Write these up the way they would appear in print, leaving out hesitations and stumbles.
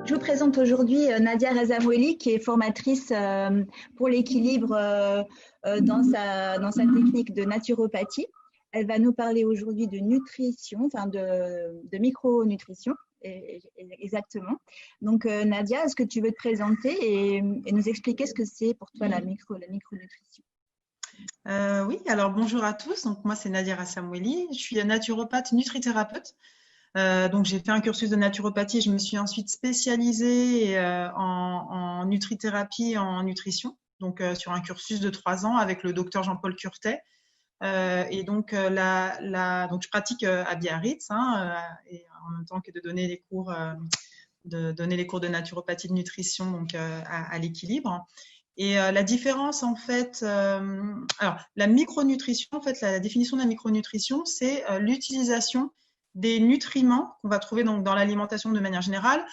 Je vous présente aujourd'hui Nadia Razamoueli, qui est formatrice pour l'équilibre dans sa technique de naturopathie. Elle va nous parler aujourd'hui de nutrition, enfin de micronutrition, exactement. Donc Nadia, est-ce que tu veux te présenter et nous expliquer ce que c'est pour toi la micronutrition? Oui, alors bonjour à tous. Donc moi c'est Nadia Razamoueli, je suis naturopathe nutrithérapeute. Donc j'ai fait un cursus de naturopathie, je me suis ensuite spécialisée en nutrithérapie et en nutrition, donc sur un cursus de 3 ans avec le docteur Jean-Paul Curtet. Donc je pratique à Biarritz, et en même temps que de donner les cours de naturopathie de nutrition donc à l'équilibre. Et la différence en fait, alors la micronutrition, en fait la définition de la micronutrition, c'est l'utilisation des nutriments qu'on va trouver donc dans l'alimentation de manière générale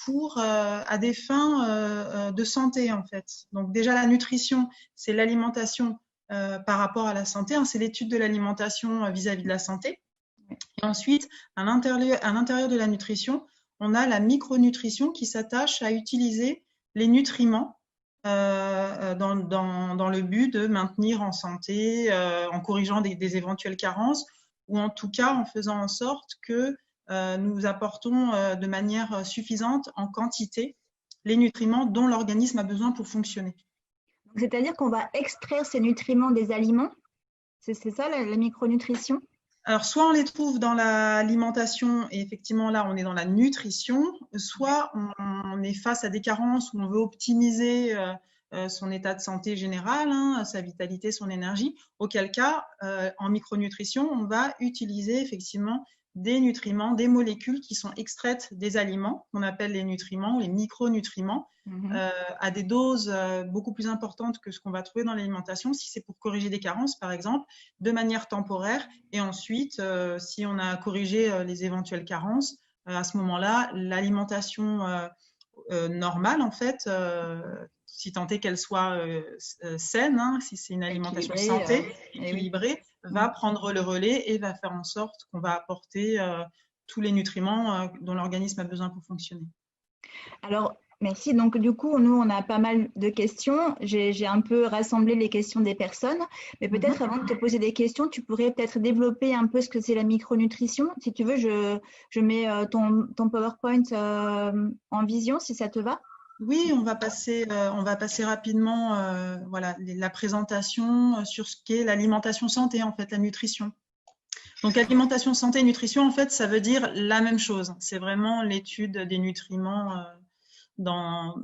pour à des fins de santé en fait. Donc déjà la nutrition, c'est l'alimentation par rapport à la santé, c'est l'étude de l'alimentation vis-à-vis de la santé. Et ensuite, à l'intérieur de la nutrition, on a la micronutrition qui s'attache à utiliser les nutriments dans le but de maintenir en santé, en corrigeant des éventuelles carences, ou en tout cas en faisant en sorte que nous apportons de manière suffisante en quantité les nutriments dont l'organisme a besoin pour fonctionner. C'est-à-dire qu'on va extraire ces nutriments des aliments? C'est ça la micronutrition? Alors, soit on les trouve dans l'alimentation, et effectivement là, on est dans la nutrition, soit on est face à des carences où on veut optimiser son état de santé général, sa vitalité, son énergie, auquel cas, en micronutrition, on va utiliser effectivement des nutriments, des molécules qui sont extraites des aliments, qu'on appelle les nutriments ou les micronutriments, à des doses beaucoup plus importantes que ce qu'on va trouver dans l'alimentation, si c'est pour corriger des carences, par exemple, de manière temporaire. Et ensuite, si on a corrigé les éventuelles carences, à ce moment-là, l'alimentation normale, en fait, si tant est qu'elle soit saine, si c'est une alimentation santé, équilibrée, va prendre le relais et va faire en sorte qu'on va apporter tous les nutriments dont l'organisme a besoin pour fonctionner. Alors, merci. Donc, du coup, nous, on a pas mal de questions. J'ai un peu rassemblé les questions des personnes. Mais peut-être avant de te poser des questions, tu pourrais peut-être développer un peu ce que c'est la micronutrition. Si tu veux, je mets ton PowerPoint en vision, si ça te va. Oui, on va passer rapidement la présentation sur ce qu'est l'alimentation santé, en fait, la nutrition. Donc, alimentation santé et nutrition, en fait, ça veut dire la même chose. C'est vraiment l'étude des nutriments dans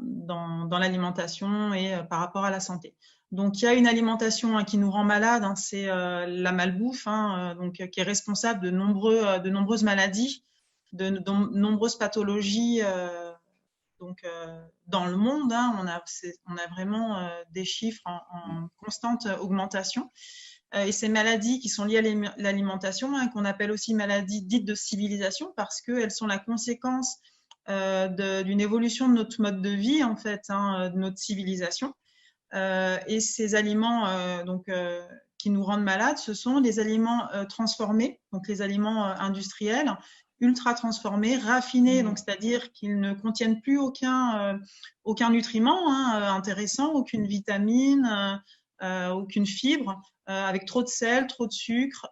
l'alimentation et par rapport à la santé. Donc, il y a une alimentation qui nous rend malade, c'est la malbouffe, donc qui est responsable de nombreuses maladies, de nombreuses pathologies. Dans le monde, on a vraiment des chiffres en constante augmentation. Et ces maladies qui sont liées à l'alimentation, qu'on appelle aussi maladies dites de civilisation, parce qu'elles sont la conséquence d'une évolution de notre mode de vie, en fait, de notre civilisation. Et ces aliments qui nous rendent malades, ce sont les aliments transformés, donc les aliments industriels, ultra transformés, raffinés, donc c'est-à-dire qu'ils ne contiennent plus aucun nutriment intéressant, aucune vitamine, aucune fibre, avec trop de sel, trop de sucre,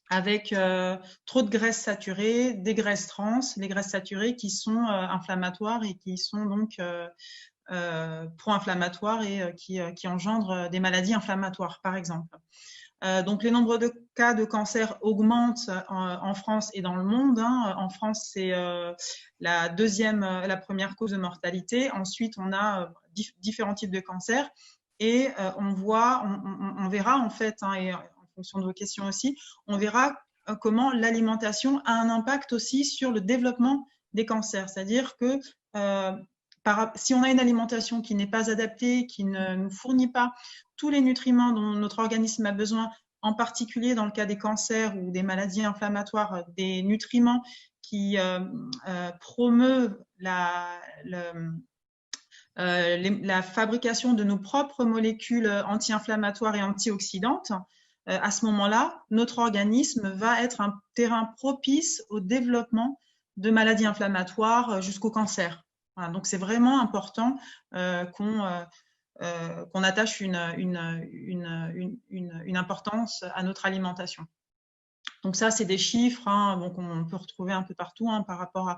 avec trop de graisses saturées, des graisses trans, les graisses saturées qui sont inflammatoires et qui sont donc pro-inflammatoires et qui engendrent des maladies inflammatoires, par exemple. Donc, les nombres de cas de cancer augmentent en France et dans le monde. En France, c'est la première cause de mortalité. Ensuite, on a différents types de cancers et on verra en fait, et en fonction de vos questions aussi, on verra comment l'alimentation a un impact aussi sur le développement des cancers. C'est-à-dire que si on a une alimentation qui n'est pas adaptée, qui ne nous fournit pas tous les nutriments dont notre organisme a besoin, en particulier dans le cas des cancers ou des maladies inflammatoires, des nutriments qui promeuvent la fabrication de nos propres molécules anti-inflammatoires et antioxydantes, à ce moment-là, notre organisme va être un terrain propice au développement de maladies inflammatoires jusqu'au cancer. Voilà, donc c'est vraiment important qu'on attache une importance à notre alimentation. Donc ça, c'est des chiffres qu'on peut retrouver un peu partout par rapport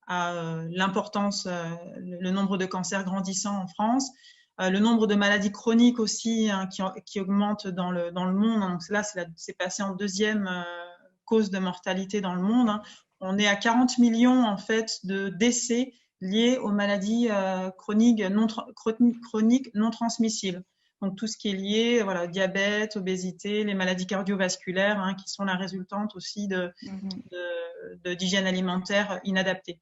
à l'importance, le nombre de cancers grandissant en France, le nombre de maladies chroniques aussi qui augmente dans le monde. Donc là, c'est passé en deuxième cause de mortalité dans le monde. On est à 40 millions en fait de décès liés aux maladies chroniques non transmissibles. Donc tout ce qui est lié, voilà, diabète, obésité, les maladies cardiovasculaires, qui sont la résultante aussi d'hygiène alimentaire inadaptée.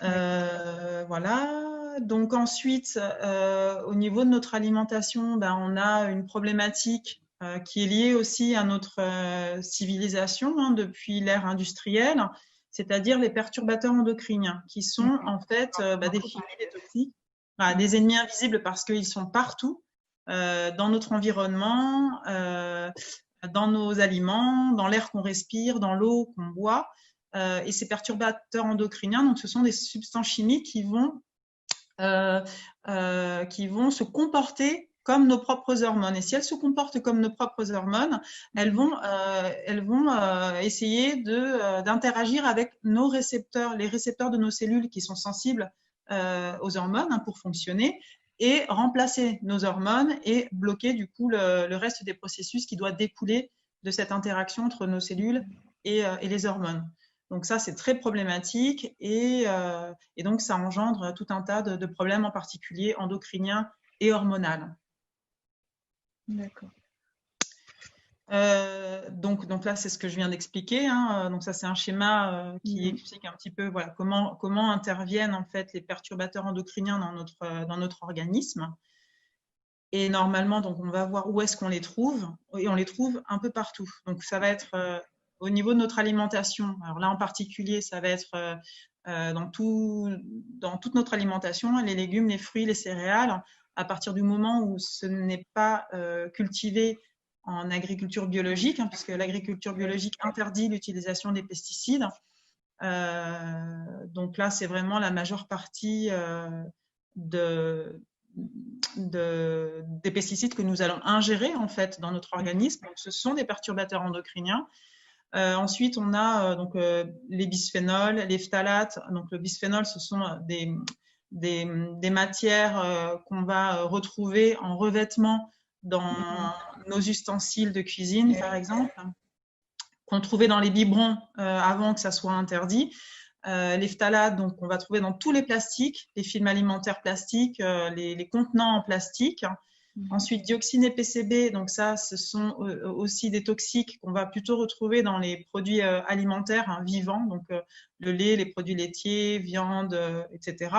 Voilà. Donc ensuite, au niveau de notre alimentation, on a une problématique qui est liée aussi à notre civilisation depuis l'ère industrielle, c'est-à-dire les perturbateurs endocriniens, qui sont en fait des chimiques, des toxiques, des ennemis invisibles parce qu'ils sont partout dans notre environnement, dans nos aliments, dans l'air qu'on respire, dans l'eau qu'on boit. Et ces perturbateurs endocriniens, donc, ce sont des substances chimiques qui vont se comporter comme nos propres hormones. Et si elles se comportent comme nos propres hormones, elles vont essayer d'interagir avec nos récepteurs, les récepteurs de nos cellules qui sont sensibles aux hormones pour fonctionner, et remplacer nos hormones et bloquer du coup le reste des processus qui doit découler de cette interaction entre nos cellules et les hormones. Donc ça, c'est très problématique et donc ça engendre tout un tas de problèmes, en particulier endocriniens et hormonaux. D'accord. Donc là, c'est ce que je viens d'expliquer. Donc ça, c'est un schéma qui explique un petit peu comment interviennent en fait les perturbateurs endocriniens dans notre organisme. Et normalement, donc on va voir où est-ce qu'on les trouve, et on les trouve un peu partout. Donc ça va être au niveau de notre alimentation. Alors là, en particulier, ça va être dans toute notre alimentation, les légumes, les fruits, les céréales. À partir du moment où ce n'est pas cultivé en agriculture biologique, puisque l'agriculture biologique interdit l'utilisation des pesticides. Donc là, c'est vraiment la majeure partie des pesticides que nous allons ingérer en fait dans notre organisme. Donc, ce sont des perturbateurs endocriniens. Ensuite, on a les bisphénols, les phtalates. Donc le bisphénol, ce sont des matières qu'on va retrouver en revêtement dans nos ustensiles de cuisine, par exemple, qu'on trouvait dans les biberons avant que ça soit interdit. Les phtalates, donc, on va trouver dans tous les plastiques, les films alimentaires plastiques, les contenants en plastique. Ensuite, dioxine et PCB, donc ça, ce sont aussi des toxiques qu'on va plutôt retrouver dans les produits alimentaires vivants, donc le lait, les produits laitiers, viande, etc.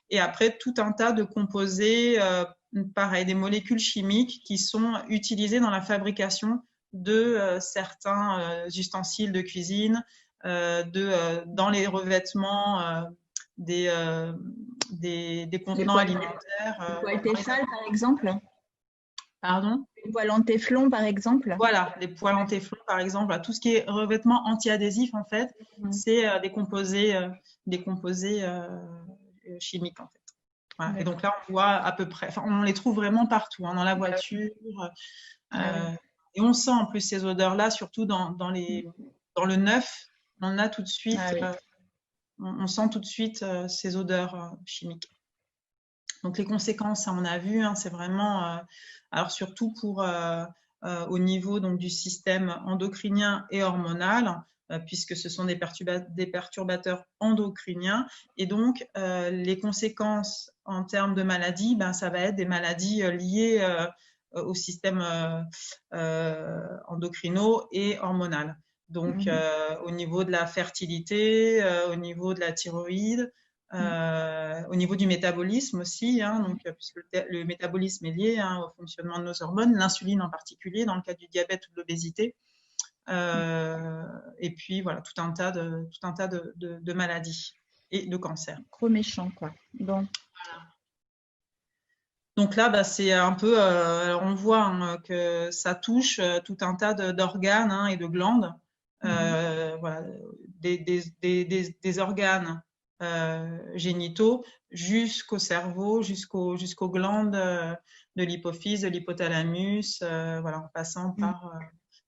Et après, tout un tas de composés, pareil, des molécules chimiques qui sont utilisées dans la fabrication de certains ustensiles de cuisine, dans les revêtements des contenants alimentaires. Les poêles Tefal, par exemple. Pardon ? Les poêles en téflon, par exemple. Voilà, les poêles en téflon, par exemple. Tout ce qui est revêtement anti-adhésif, en fait, c'est des composés chimiques, en fait. Voilà. Et donc là, on voit à peu près, on les trouve vraiment partout, dans la voiture. Et on sent en plus ces odeurs-là, surtout dans le neuf. On a tout de suite, on sent tout de suite ces odeurs chimiques. Donc les conséquences, on a vu, c'est vraiment, alors surtout au niveau donc du système endocrinien et hormonal, puisque ce sont des perturbateurs endocriniens, et donc les conséquences en termes de maladies, ça va être des maladies liées au système endocrinaux et hormonal. Donc au niveau de la fertilité, au niveau de la thyroïde, au niveau du métabolisme aussi, donc, puisque le métabolisme est lié au fonctionnement de nos hormones, l'insuline en particulier, dans le cas du diabète ou de l'obésité, et puis voilà, tout un tas de maladies et de cancers. Trop méchant, quoi. Bon. Voilà. Donc là, c'est un peu, on voit que ça touche tout un tas d'organes et de glandes. voilà, des organes génitaux jusqu'au cerveau, jusqu'aux glandes de l'hypophyse, de l'hypothalamus, voilà, en passant par…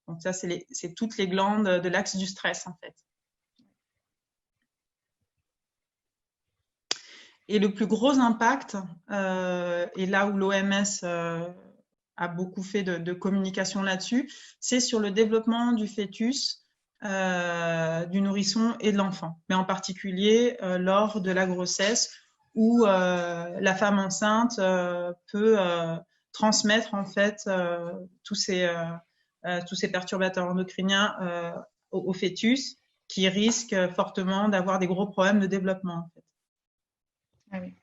donc ça, c'est toutes les glandes de l'axe du stress, en fait. Et le plus gros impact, et là où l'OMS a beaucoup fait de communication là-dessus, c'est sur le développement du fœtus, du nourrisson et de l'enfant, mais en particulier lors de la grossesse où la femme enceinte peut transmettre en fait tous ces perturbateurs endocriniens au fœtus qui risquent fortement d'avoir des gros problèmes de développement en fait. Ah oui.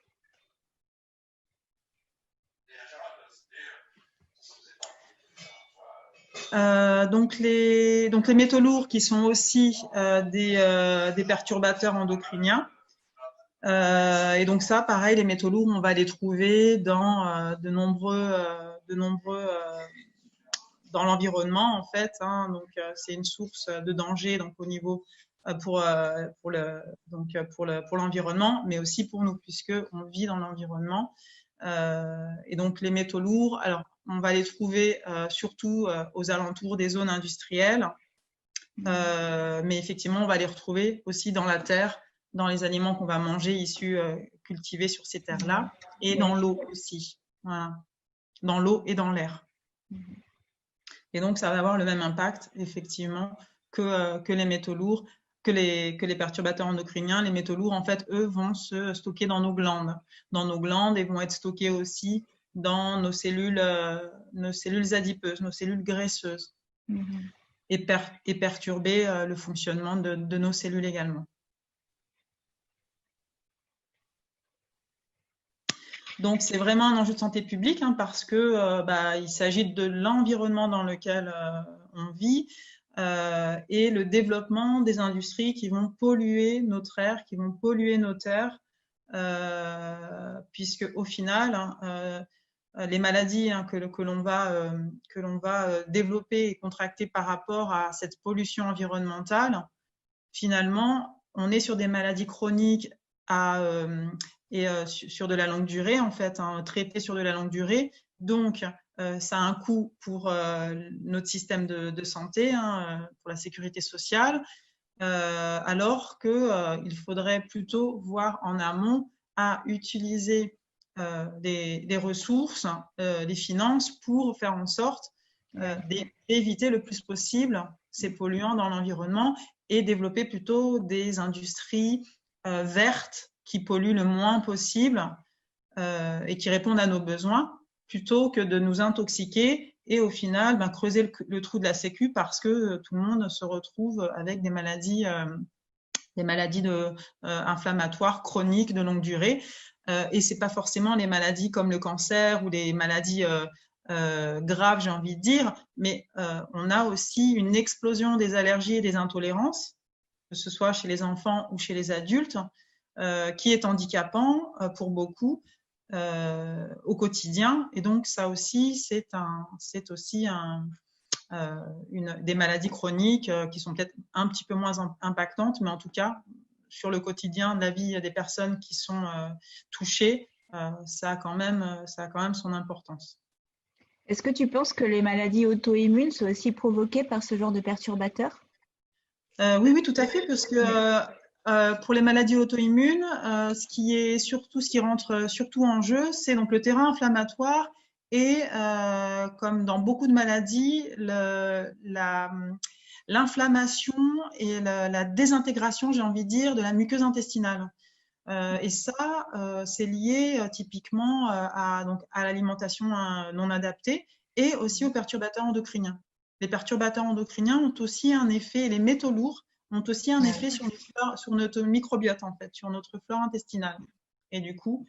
Donc les métaux lourds qui sont aussi des perturbateurs endocriniens. Et donc ça, pareil, les métaux lourds, on va les trouver dans de nombreux dans l'environnement en fait. Hein, donc c'est une source de danger donc au niveau pour l'environnement, mais aussi pour nous puisque on vit dans l'environnement. Et donc les métaux lourds, alors on va les trouver surtout aux alentours des zones industrielles, mais effectivement on va les retrouver aussi dans la terre, dans les aliments qu'on va manger issus cultivés sur ces terres-là, et dans l'eau aussi, voilà. Dans l'eau et dans l'air. Et donc ça va avoir le même impact effectivement que les métaux lourds, que les perturbateurs endocriniens. Les métaux lourds, en fait, eux, vont se stocker dans nos glandes. Dans nos glandes et vont être stockés aussi dans nos cellules adipeuses, nos cellules graisseuses. Et perturber le fonctionnement de nos cellules également. Donc, c'est vraiment un enjeu de santé publique hein, parce que il s'agit de l'environnement dans lequel on vit et le développement des industries qui vont polluer notre air, qui vont polluer nos terres, puisque au final, les maladies hein, que l'on va développer et contracter par rapport à cette pollution environnementale, finalement, on est sur des maladies chroniques sur de la longue durée, en fait, hein, traitées sur de la longue durée. Donc, ça a un coût pour notre système de santé, hein, pour la sécurité sociale, alors qu'il faudrait plutôt voir en amont à utiliser des ressources, des finances pour faire en sorte d'éviter le plus possible ces polluants dans l'environnement et développer plutôt des industries vertes qui polluent le moins possible et qui répondent à nos besoins plutôt que de nous intoxiquer et au final creuser le trou de la sécu parce que tout le monde se retrouve avec des maladies inflammatoires chroniques de longue durée. Et ce n'est pas forcément les maladies comme le cancer ou les maladies graves, j'ai envie de dire, mais on a aussi une explosion des allergies et des intolérances, que ce soit chez les enfants ou chez les adultes, qui est handicapant pour beaucoup au quotidien. Et donc, ça aussi, c'est aussi des maladies chroniques qui sont peut-être un petit peu moins impactantes, mais en tout cas, sur le quotidien de la vie des personnes qui sont touchées, ça a quand même son importance. Est-ce que tu penses que les maladies auto-immunes sont aussi provoquées par ce genre de perturbateurs? Oui, tout à fait, parce que pour les maladies auto-immunes, ce qui rentre surtout en jeu, c'est donc le terrain inflammatoire et, comme dans beaucoup de maladies, l'inflammation et la désintégration, j'ai envie de dire, de la muqueuse intestinale. Et ça, c'est lié typiquement à l'alimentation non adaptée et aussi aux perturbateurs endocriniens. Les perturbateurs endocriniens ont aussi un effet, les métaux lourds ont aussi un effet sur notre microbiote, en fait, sur notre flore intestinale. Et du coup,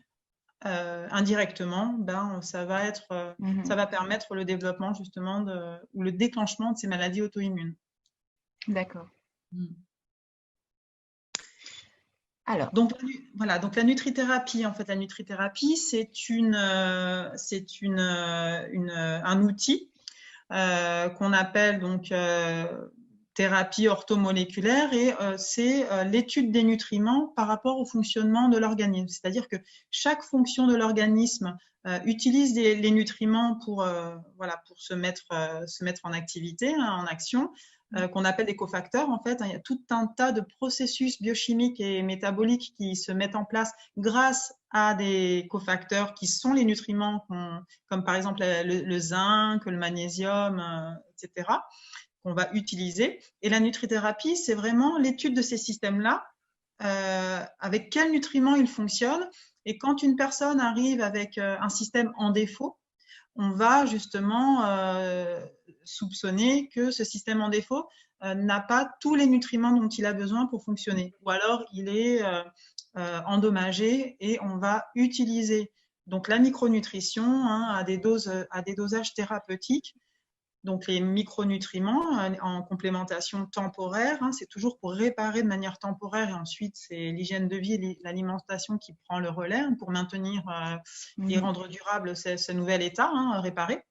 indirectement, ça va permettre le développement justement ou le déclenchement de ces maladies auto-immunes. D'accord. Alors. Donc la nutrithérapie, en fait, c'est un outil qu'on appelle donc thérapie orthomoléculaire et c'est l'étude des nutriments par rapport au fonctionnement de l'organisme. C'est-à-dire que chaque fonction de l'organisme utilise les nutriments pour, voilà, pour se mettre en activité, hein, en action, qu'on appelle des cofacteurs. En fait, il y a tout un tas de processus biochimiques et métaboliques qui se mettent en place grâce à des cofacteurs qui sont les nutriments, comme par exemple le zinc, le magnésium, etc., qu'on va utiliser. Et la nutrithérapie, c'est vraiment l'étude de ces systèmes-là, avec quels nutriments ils fonctionnent. Et quand une personne arrive avec un système en défaut, on va justement soupçonner que ce système en défaut n'a pas tous les nutriments dont il a besoin pour fonctionner. Ou alors, il est endommagé et on va utiliser donc la micronutrition, hein, à des dosages thérapeutiques. Donc, les micronutriments en complémentation temporaire, hein, c'est toujours pour réparer de manière temporaire et ensuite, c'est l'hygiène de vie et l'alimentation qui prend le relais pour maintenir et rendre durable ce nouvel état, hein, réparé.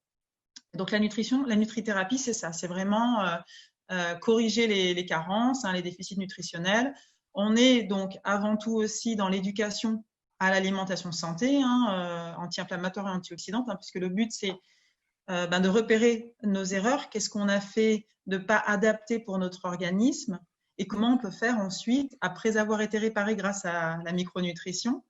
Donc, la nutrithérapie, c'est ça, c'est vraiment corriger les carences, hein, les déficits nutritionnels. On est donc avant tout aussi dans l'éducation à l'alimentation santé, hein, anti-inflammatoire et antioxydante, hein, puisque le but, c'est de repérer nos erreurs, qu'est-ce qu'on a fait de pas adapter pour notre organisme et comment on peut faire ensuite, après avoir été réparé grâce à la micronutrition,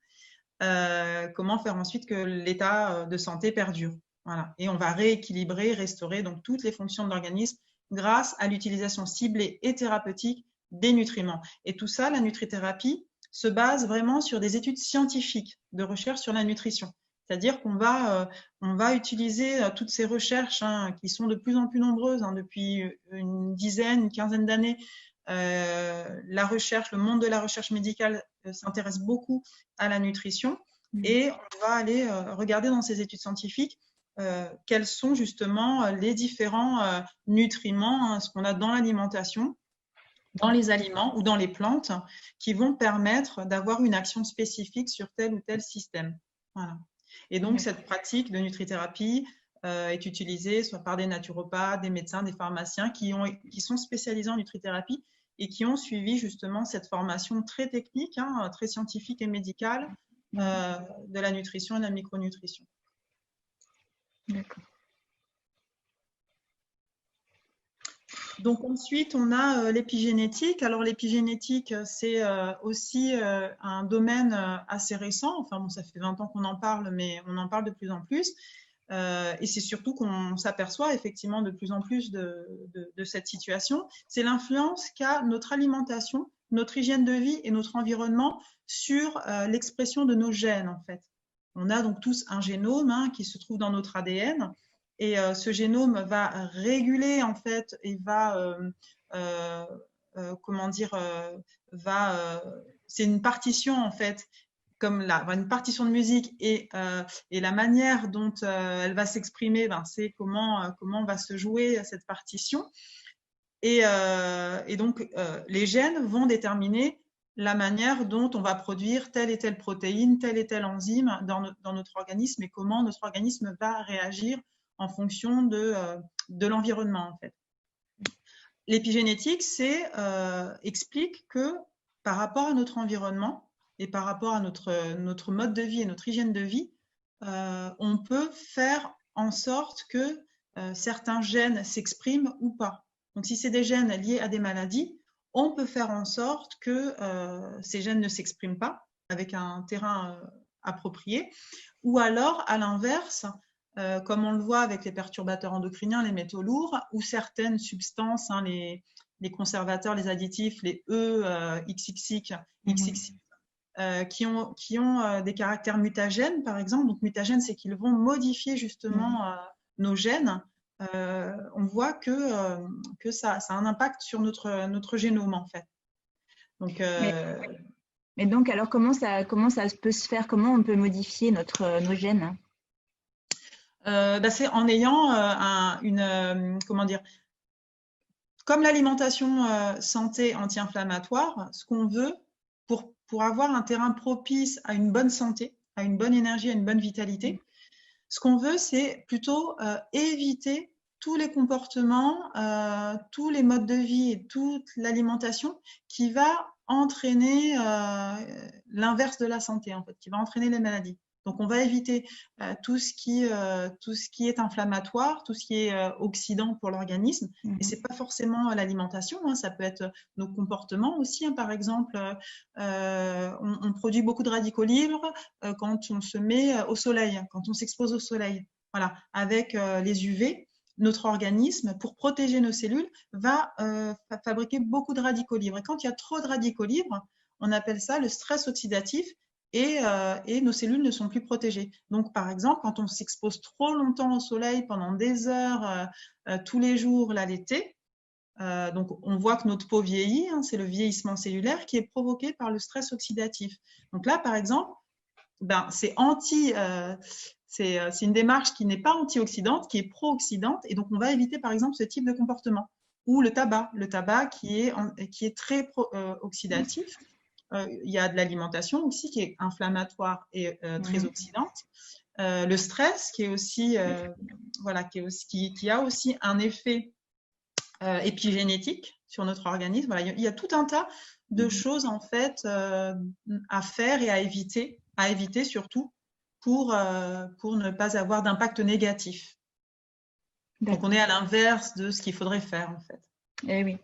comment faire ensuite que l'état de santé perdure. Voilà. Et on va rééquilibrer, restaurer donc toutes les fonctions de l'organisme grâce à l'utilisation ciblée et thérapeutique des nutriments. Et tout ça, la nutrithérapie se base vraiment sur des études scientifiques de recherche sur la nutrition. C'est-à-dire qu'on va utiliser toutes ces recherches, hein, qui sont de plus en plus nombreuses, hein, depuis une quinzaine d'années. La recherche, le monde de la recherche médicale s'intéresse beaucoup à la nutrition et on va aller regarder dans ces études scientifiques quels sont justement les différents nutriments, hein, ce qu'on a dans l'alimentation, dans les aliments ou dans les plantes, qui vont permettre d'avoir une action spécifique sur tel ou tel système. Voilà. Et donc, cette pratique de nutrithérapie est utilisée soit par des naturopathes, des médecins, des pharmaciens qui sont spécialisés en nutrithérapie et qui ont suivi justement cette formation très technique, hein, très scientifique et médicale de la nutrition et de la micronutrition. D'accord. Donc ensuite, on a l'épigénétique. Alors l'épigénétique, c'est aussi un domaine assez récent. Enfin, bon, ça fait 20 ans qu'on en parle, mais on en parle de plus en plus. Et c'est surtout qu'on s'aperçoit effectivement de plus en plus de cette situation. C'est l'influence qu'a notre alimentation, notre hygiène de vie et notre environnement sur l'expression de nos gènes, en fait. On a donc tous un génome, hein, qui se trouve dans notre ADN. Et ce génome va réguler, en fait, et va, comment dire, c'est une partition, en fait, comme une partition de musique et la manière dont elle va s'exprimer, c'est comment va se jouer cette partition. Et donc, les gènes vont déterminer la manière dont on va produire telle et telle protéine, tel et tel enzyme dans notre organisme et comment notre organisme va réagir en fonction de l'environnement, en fait. L'épigénétique, explique que par rapport à notre environnement et par rapport à notre mode de vie et notre hygiène de vie, on peut faire en sorte que certains gènes s'expriment ou pas. Donc, si c'est des gènes liés à des maladies, on peut faire en sorte que ces gènes ne s'expriment pas avec un terrain approprié. Ou alors, à l'inverse, comme on le voit avec les perturbateurs endocriniens, les métaux lourds, ou certaines substances, hein, les conservateurs, les additifs, les XXX, qui ont des caractères mutagènes, par exemple. Donc, mutagènes, c'est qu'ils vont modifier justement nos gènes. On voit que ça a un impact sur notre génome, en fait. Donc, mais donc, alors, comment ça peut se faire? Comment on peut modifier nos gènes? C'est en ayant comment dire, comme l'alimentation santé anti-inflammatoire, ce qu'on veut pour avoir un terrain propice à une bonne santé, à une bonne énergie, à une bonne vitalité, ce qu'on veut, c'est plutôt éviter tous les comportements, tous les modes de vie et toute l'alimentation qui va entraîner l'inverse de la santé, en fait, qui va entraîner les maladies. Donc, on va éviter tout ce qui est inflammatoire, tout ce qui est oxydant pour l'organisme. Et ce n'est pas forcément l'alimentation, hein, ça peut être nos comportements aussi. Hein. Par exemple, on produit beaucoup de radicaux libres quand on se met au soleil, quand on s'expose au soleil. Voilà, avec les UV, notre organisme, pour protéger nos cellules, va fabriquer beaucoup de radicaux libres. Et quand il y a trop de radicaux libres, on appelle ça le stress oxydatif et nos cellules ne sont plus protégées. Donc, par exemple, quand on s'expose trop longtemps au soleil pendant des heures, tous les jours, là, l'été, donc on voit que notre peau vieillit, hein, c'est le vieillissement cellulaire qui est provoqué par le stress oxydatif. Donc là, par exemple, ben, c'est une démarche qui n'est pas antioxydante, qui est pro-oxydante, et donc on va éviter par exemple ce type de comportement. Ou le tabac qui est très oxydatif. Il y a de l'alimentation aussi qui est inflammatoire et très oxydante. Le stress qui est aussi, qui a aussi un effet épigénétique sur notre organisme. Voilà, il y a tout un tas de choses en fait à faire et à éviter surtout pour ne pas avoir d'impact négatif. Donc, on est à l'inverse de ce qu'il faudrait faire, en fait. Eh oui.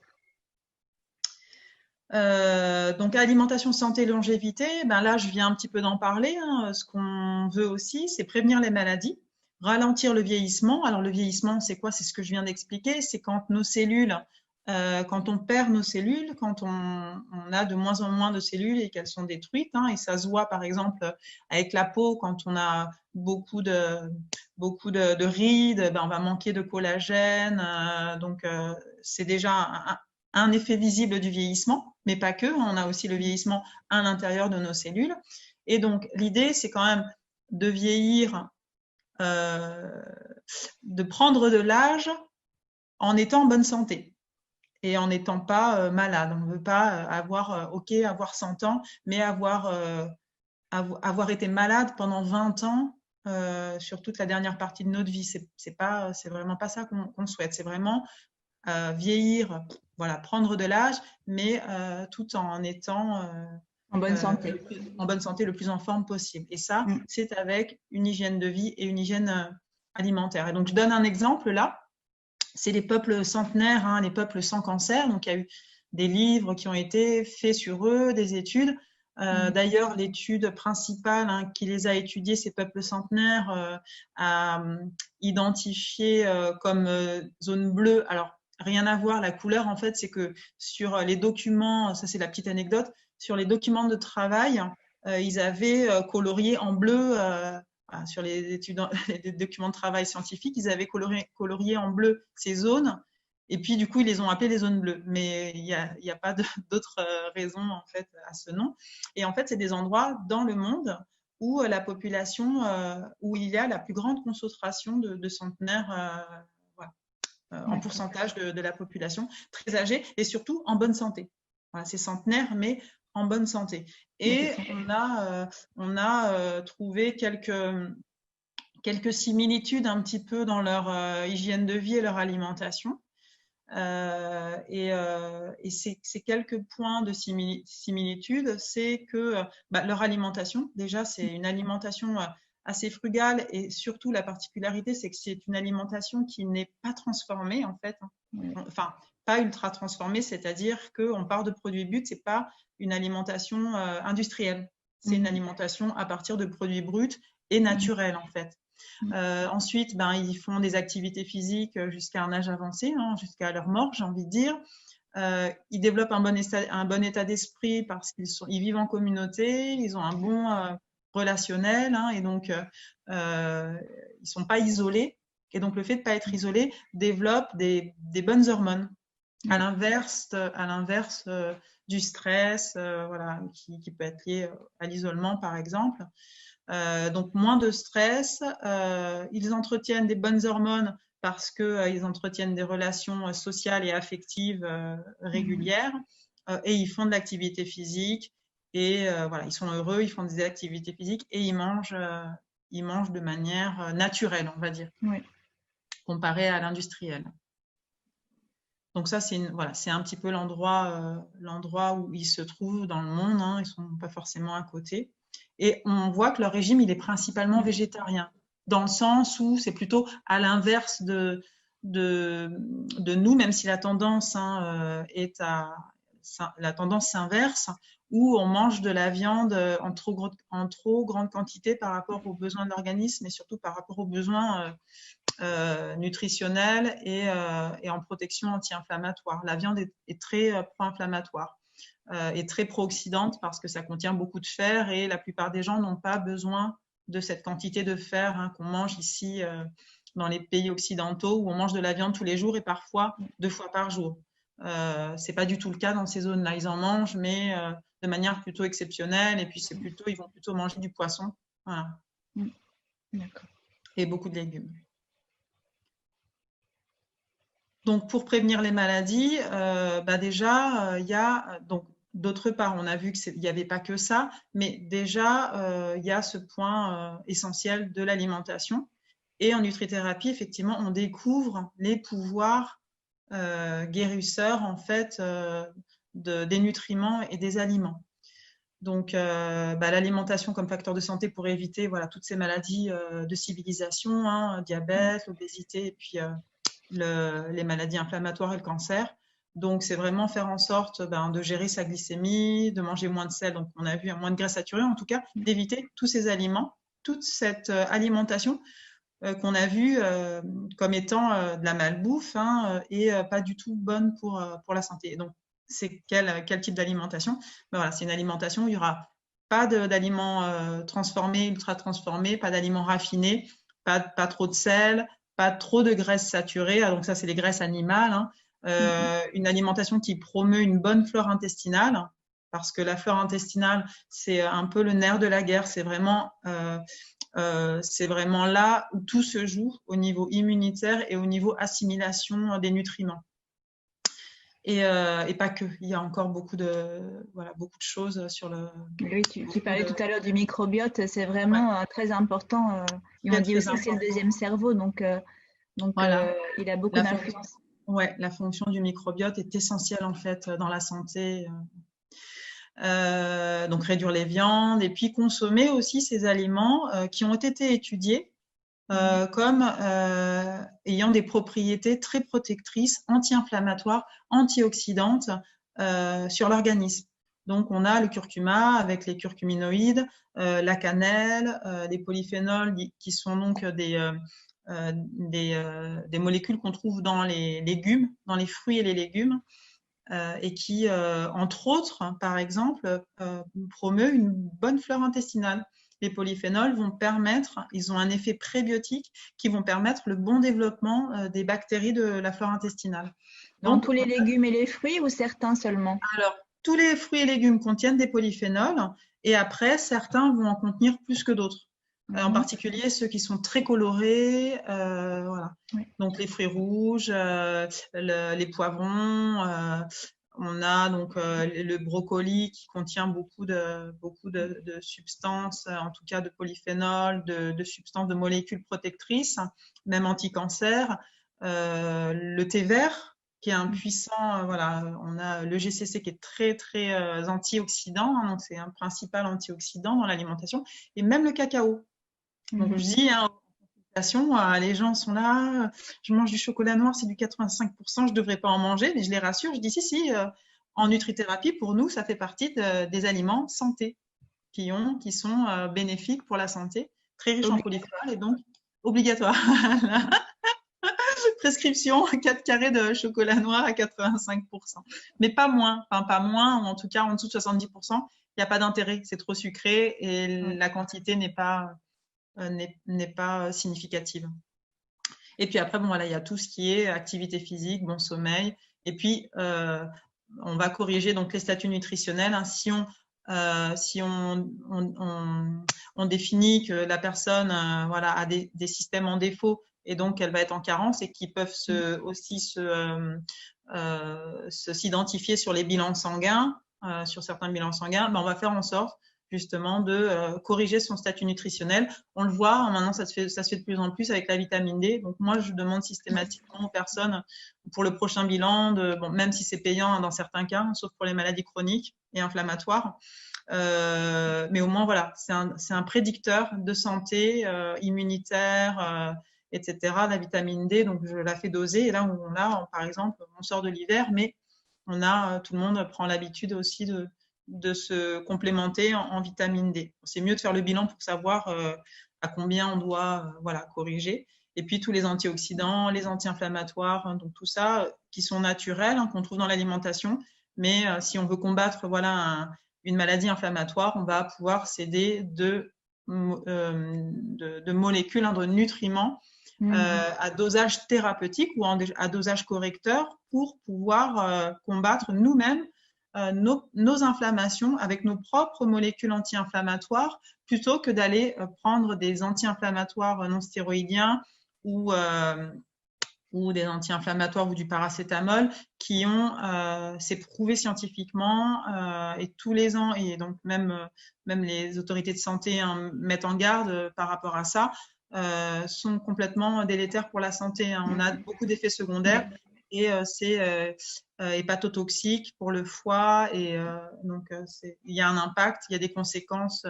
Donc, alimentation, santé, longévité, ben là, je viens un petit peu d'en parler. Hein. Ce qu'on veut aussi, c'est prévenir les maladies, ralentir le vieillissement. Alors, le vieillissement, c'est quoi? C'est ce que je viens d'expliquer. C'est quand nos cellules, quand on perd nos cellules, quand on a de moins en moins de cellules et qu'elles sont détruites, hein, et ça se voit par exemple avec la peau, quand on a beaucoup de rides, ben on va manquer de collagène, donc c'est déjà un effet visible du vieillissement, mais pas que, on a aussi le vieillissement à l'intérieur de nos cellules. Et donc l'idée, c'est quand même de vieillir, de prendre de l'âge en étant en bonne santé et en n'étant pas malade. On ne veut pas avoir 100 ans, mais avoir été malade pendant 20 ans sur toute la dernière partie de notre vie. C'est vraiment pas ça qu'on souhaite. C'est vraiment vieillir, voilà, prendre de l'âge, mais tout en étant en bonne santé. Le plus en forme possible. Et ça, c'est avec une hygiène de vie et une hygiène alimentaire. Et donc, je donne un exemple là. C'est les peuples centenaires, hein, les peuples sans cancer. Donc, il y a eu des livres qui ont été faits sur eux, des études. D'ailleurs, l'étude principale hein, qui les a étudiés, ces peuples centenaires, a identifié comme zone bleue. Alors, rien à voir, la couleur, en fait, c'est que sur les documents, ça c'est la petite anecdote, sur les documents de travail, ils avaient colorié en bleu, sur les documents de travail scientifiques, ils avaient colorié en bleu ces zones, et puis du coup, ils les ont appelées les zones bleues. Mais il n'y a pas d'autres raisons, en fait, à ce nom. Et en fait, c'est des endroits dans le monde où la population, où il y a la plus grande concentration de centenaires en pourcentage de la population, très âgée et surtout en bonne santé. Voilà, c'est centenaire, mais en bonne santé. Et on a trouvé quelques similitudes un petit peu dans leur hygiène de vie et leur alimentation. Et ces quelques points de similitude, c'est que leur alimentation, déjà, c'est une alimentation assez frugale et surtout la particularité, c'est que c'est une alimentation qui n'est pas transformée en fait. Enfin, pas ultra transformée, c'est-à-dire qu'on part de produits bruts, c'est pas une alimentation industrielle. C'est une alimentation à partir de produits bruts et naturels en fait. Ensuite, ils font des activités physiques jusqu'à un âge avancé, hein, jusqu'à leur mort, j'ai envie de dire. Ils développent un bon état d'esprit parce qu'ils vivent en communauté, ils ont un bon relationnel, hein, et donc ils ne sont pas isolés. Et donc le fait de ne pas être isolé développe des bonnes hormones, à l'inverse du stress, voilà, qui peut être lié à l'isolement par exemple. Donc moins de stress, ils entretiennent des bonnes hormones parce qu'ils entretiennent des relations sociales et affectives régulières, et ils font de l'activité physique et voilà, ils sont heureux, ils font des activités physiques et ils mangent de manière naturelle, on va dire. Oui. comparé à l'industriel. Donc ça, c'est un petit peu l'endroit où ils se trouvent dans le monde, hein, ils ne sont pas forcément à côté. Et on voit que leur régime, il est principalement végétarien, dans le sens où c'est plutôt à l'inverse de nous, même si la tendance la tendance s'inverse, où on mange de la viande en trop grande quantité par rapport aux besoins de l'organisme et surtout par rapport aux besoins nutritionnelle et en protection anti-inflammatoire. La viande est très pro-inflammatoire et très pro-oxydante parce que ça contient beaucoup de fer et la plupart des gens n'ont pas besoin de cette quantité de fer qu'on mange ici dans les pays occidentaux où on mange de la viande tous les jours et parfois 2 fois par jour. C'est pas du tout le cas dans ces zones-là. Ils en mangent, mais de manière plutôt exceptionnelle et puis ils vont plutôt manger du poisson. Voilà. D'accord. Et beaucoup de légumes. Donc, pour prévenir les maladies, déjà, il y a donc d'autre part, on a vu qu'il n'y avait pas que ça, mais déjà, il y a ce point essentiel de l'alimentation. Et en nutrithérapie, effectivement, on découvre les pouvoirs guérisseurs en fait des nutriments et des aliments. Donc, l'alimentation comme facteur de santé pour éviter toutes ces maladies de civilisation, hein, diabète, l'obésité et puis les maladies inflammatoires et le cancer. Donc, c'est vraiment faire en sorte de gérer sa glycémie, de manger moins de sel, donc on a vu moins de graisse saturée, en tout cas, d'éviter tous ces aliments, toute cette alimentation qu'on a vue comme étant de la malbouffe et pas du tout bonne pour la santé. Donc, c'est quel type d'alimentation? Voilà, c'est une alimentation où il n'y aura pas d'aliments transformés, ultra transformés, pas d'aliments raffinés, pas trop de sel, pas trop de graisses saturées, donc ça c'est les graisses animales, une alimentation qui promeut une bonne flore intestinale, parce que la flore intestinale c'est un peu le nerf de la guerre, c'est vraiment là où tout se joue au niveau immunitaire et au niveau assimilation des nutriments. Et pas que, il y a encore beaucoup de choses sur le… Oui, tu parlais tout à l'heure du microbiote, c'est vraiment très important. Et on dit aussi que c'est le deuxième cerveau, donc il a beaucoup d'influence. Oui, la fonction du microbiote est essentielle en fait dans la santé. Donc réduire les viandes et puis consommer aussi ces aliments qui ont été étudiés comme ayant des propriétés très protectrices, anti-inflammatoires, antioxydantes sur l'organisme. Donc, on a le curcuma avec les curcuminoïdes, la cannelle, les polyphénols qui sont donc des molécules qu'on trouve dans les légumes, dans les fruits et les légumes, et qui, entre autres, par exemple, promeut une bonne flore intestinale. Les polyphénols ils ont un effet prébiotique qui vont permettre le bon développement des bactéries de la flore intestinale. Dans tous les légumes et les fruits ou certains seulement? Alors, tous les fruits et légumes contiennent des polyphénols et après, certains vont en contenir plus que d'autres. En particulier ceux qui sont très colorés, voilà. Oui. Donc les fruits rouges, les poivrons, on a donc le brocoli qui contient beaucoup de substances, en tout cas de polyphénols, de substances, de molécules protectrices, même anti-cancer. Le thé vert qui est un puissant, on a le GCC qui est très très antioxydant, donc c'est un principal antioxydant dans l'alimentation, et même le cacao. Donc je dis, les gens sont là, je mange du chocolat noir, c'est du 85%, je ne devrais pas en manger, mais je les rassure, je dis si, en nutrithérapie, pour nous, ça fait partie des aliments santé qui sont bénéfiques pour la santé, très riches en polyphénols et donc obligatoires. Prescription 4 carrés de chocolat noir à 85%, mais pas moins, ou en tout cas en dessous de 70%, il n'y a pas d'intérêt, c'est trop sucré et la quantité n'est pas significative. Et puis après, il y a tout ce qui est activité physique, bon sommeil, et puis on va corriger donc les statuts nutritionnels. Si on définit que la personne a des systèmes en défaut et donc elle va être en carence et qui peuvent aussi s'identifier sur les bilans sanguins, sur certains bilans sanguins, on va faire en sorte justement de corriger son statut nutritionnel. On le voit, maintenant ça se fait de plus en plus avec la vitamine D. Donc moi, je demande systématiquement aux personnes pour le prochain bilan, bon, même si c'est payant hein, dans certains cas, sauf pour les maladies chroniques et inflammatoires. Mais au moins, voilà, c'est un prédicteur de santé immunitaire, etc. La vitamine D, donc je la fais doser. Et là, on a, par exemple, on sort de l'hiver, mais tout le monde prend l'habitude aussi de se complémenter en vitamine D. C'est mieux de faire le bilan pour savoir à combien on doit voilà, corriger. Et puis tous les antioxydants, les anti-inflammatoires, hein, donc tout ça qui sont naturels, hein, qu'on trouve dans l'alimentation. Mais si on veut combattre voilà, une maladie inflammatoire, on va pouvoir s'aider de molécules, hein, de nutriments à dosage thérapeutique ou à dosage correcteur pour pouvoir combattre nous-mêmes nos inflammations avec nos propres molécules anti-inflammatoires plutôt que d'aller prendre des anti-inflammatoires non stéroïdiens ou des anti-inflammatoires ou du paracétamol qui ont, c'est prouvé scientifiquement et tous les ans, et donc même les autorités de santé hein, mettent en garde par rapport à ça, sont complètement délétères pour la santé. Hein. On a beaucoup d'effets secondaires et c'est hépatotoxique pour le foie et donc il y a un impact, il y a des conséquences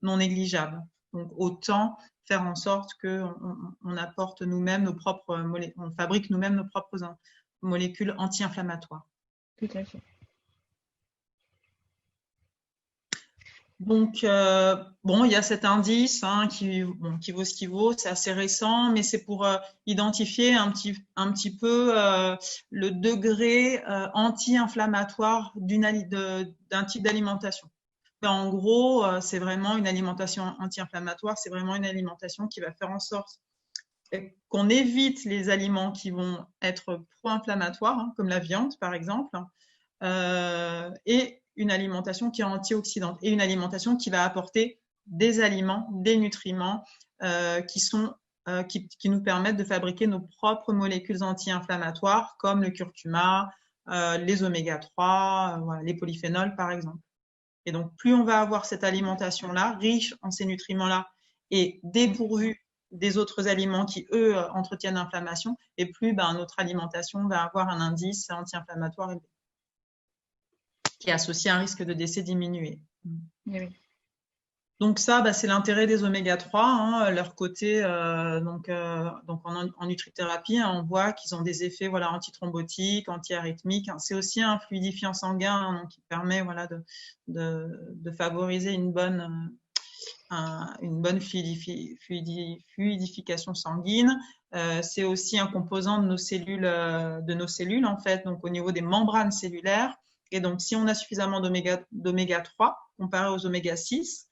non négligeables. Donc autant faire en sorte qu'on apporte nous-mêmes nos propres molécules, on fabrique nous-mêmes nos propres molécules anti-inflammatoires. Tout à fait. Donc, bon, il y a cet indice hein, qui vaut ce qu'il vaut, c'est assez récent, mais c'est pour identifier un petit peu le degré anti-inflammatoire d'un type d'alimentation. En gros, c'est vraiment une alimentation anti-inflammatoire, c'est vraiment une alimentation qui va faire en sorte qu'on évite les aliments qui vont être pro-inflammatoires, hein, comme la viande par exemple, et une alimentation qui est antioxydante et une alimentation qui va apporter des aliments, des nutriments qui nous permettent de fabriquer nos propres molécules anti-inflammatoires comme le curcuma, les oméga 3, voilà, les polyphénols par exemple. Et donc, plus on va avoir cette alimentation-là, riche en ces nutriments-là et dépourvue des autres aliments qui, eux, entretiennent l'inflammation, et plus notre alimentation va avoir un indice anti-inflammatoire élevé, qui est associé à un risque de décès diminué. Oui. Donc ça, c'est l'intérêt des oméga 3, hein, leur côté donc en nutrithérapie, hein, on voit qu'ils ont des effets voilà, antithrombotiques, antiarythmiques. Hein. C'est aussi un fluidifiant sanguin hein, donc, qui permet voilà, de favoriser une bonne fluidification sanguine. C'est aussi un composant de nos cellules en fait, donc au niveau des membranes cellulaires. Et donc, si on a suffisamment d'oméga 3 comparé aux oméga 6,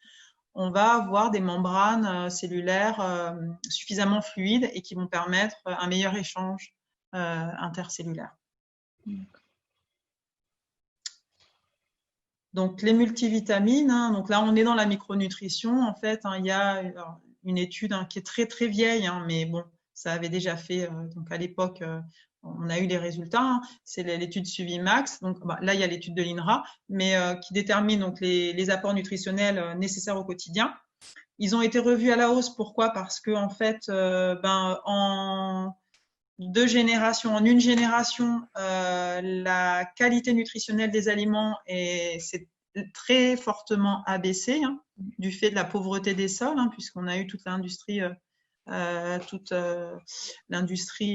on va avoir des membranes cellulaires suffisamment fluides et qui vont permettre un meilleur échange intercellulaire. Donc, les multivitamines, hein, donc là, on est dans la micronutrition. En fait, hein, il y a une étude hein, qui est très, très vieille, hein, mais bon, ça avait déjà fait, donc à l'époque, on a eu les résultats. Hein, c'est l'étude Suvimax. Donc, là, il y a l'étude de l'INRA, mais qui détermine donc les apports nutritionnels nécessaires au quotidien. Ils ont été revus à la hausse. Pourquoi? Parce que, en fait, en une génération, la qualité nutritionnelle des aliments s'est très fortement abaissée hein, du fait de la pauvreté des sols, hein, puisqu'on a eu toute l'industrie,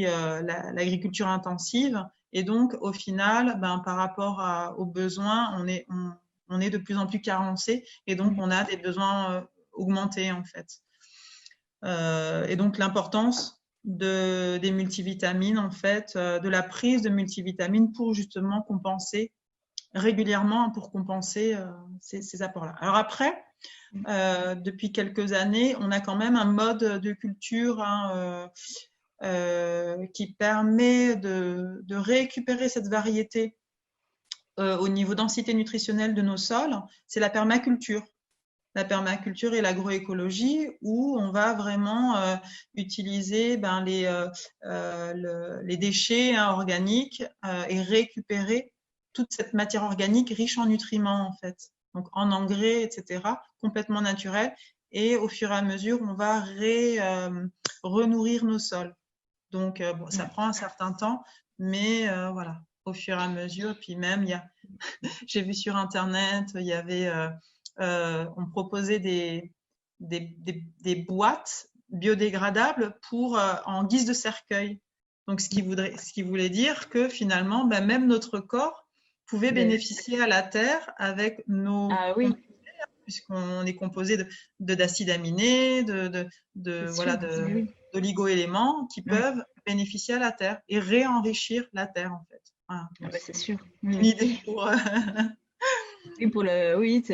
l'agriculture intensive. Et donc, au final, par rapport aux besoins, on est de plus en plus carencé et donc on a des besoins augmentés en fait. Et donc, l'importance des multivitamines, en fait, de la prise de multivitamines pour justement compenser régulièrement pour compenser ces apports-là. Alors après, depuis quelques années, on a quand même un mode de culture hein, qui permet de récupérer cette variété au niveau densité nutritionnelle de nos sols, c'est la permaculture. La permaculture et l'agroécologie, où on va vraiment utiliser les déchets hein, organiques et récupérer toute cette matière organique riche en nutriments en fait. donc en engrais, etc., complètement naturel. Et au fur et à mesure, on va renourrir nos sols. Donc, bon, ça prend un certain temps, mais voilà, au fur et à mesure. Puis même, j'ai vu sur Internet, il y avait, on proposait des boîtes biodégradables en guise de cercueil. Donc, ce qui voulait dire que finalement, ben, même notre corps pouvait bénéficier à la terre avec nos Ah oui, puisqu'on est composé d'acides aminés, voilà, d'oligo-éléments qui peuvent bénéficier à la terre et réenrichir la terre en fait. Voilà. Ah bah, c'est sûr. Une idée pour. Oui, oui,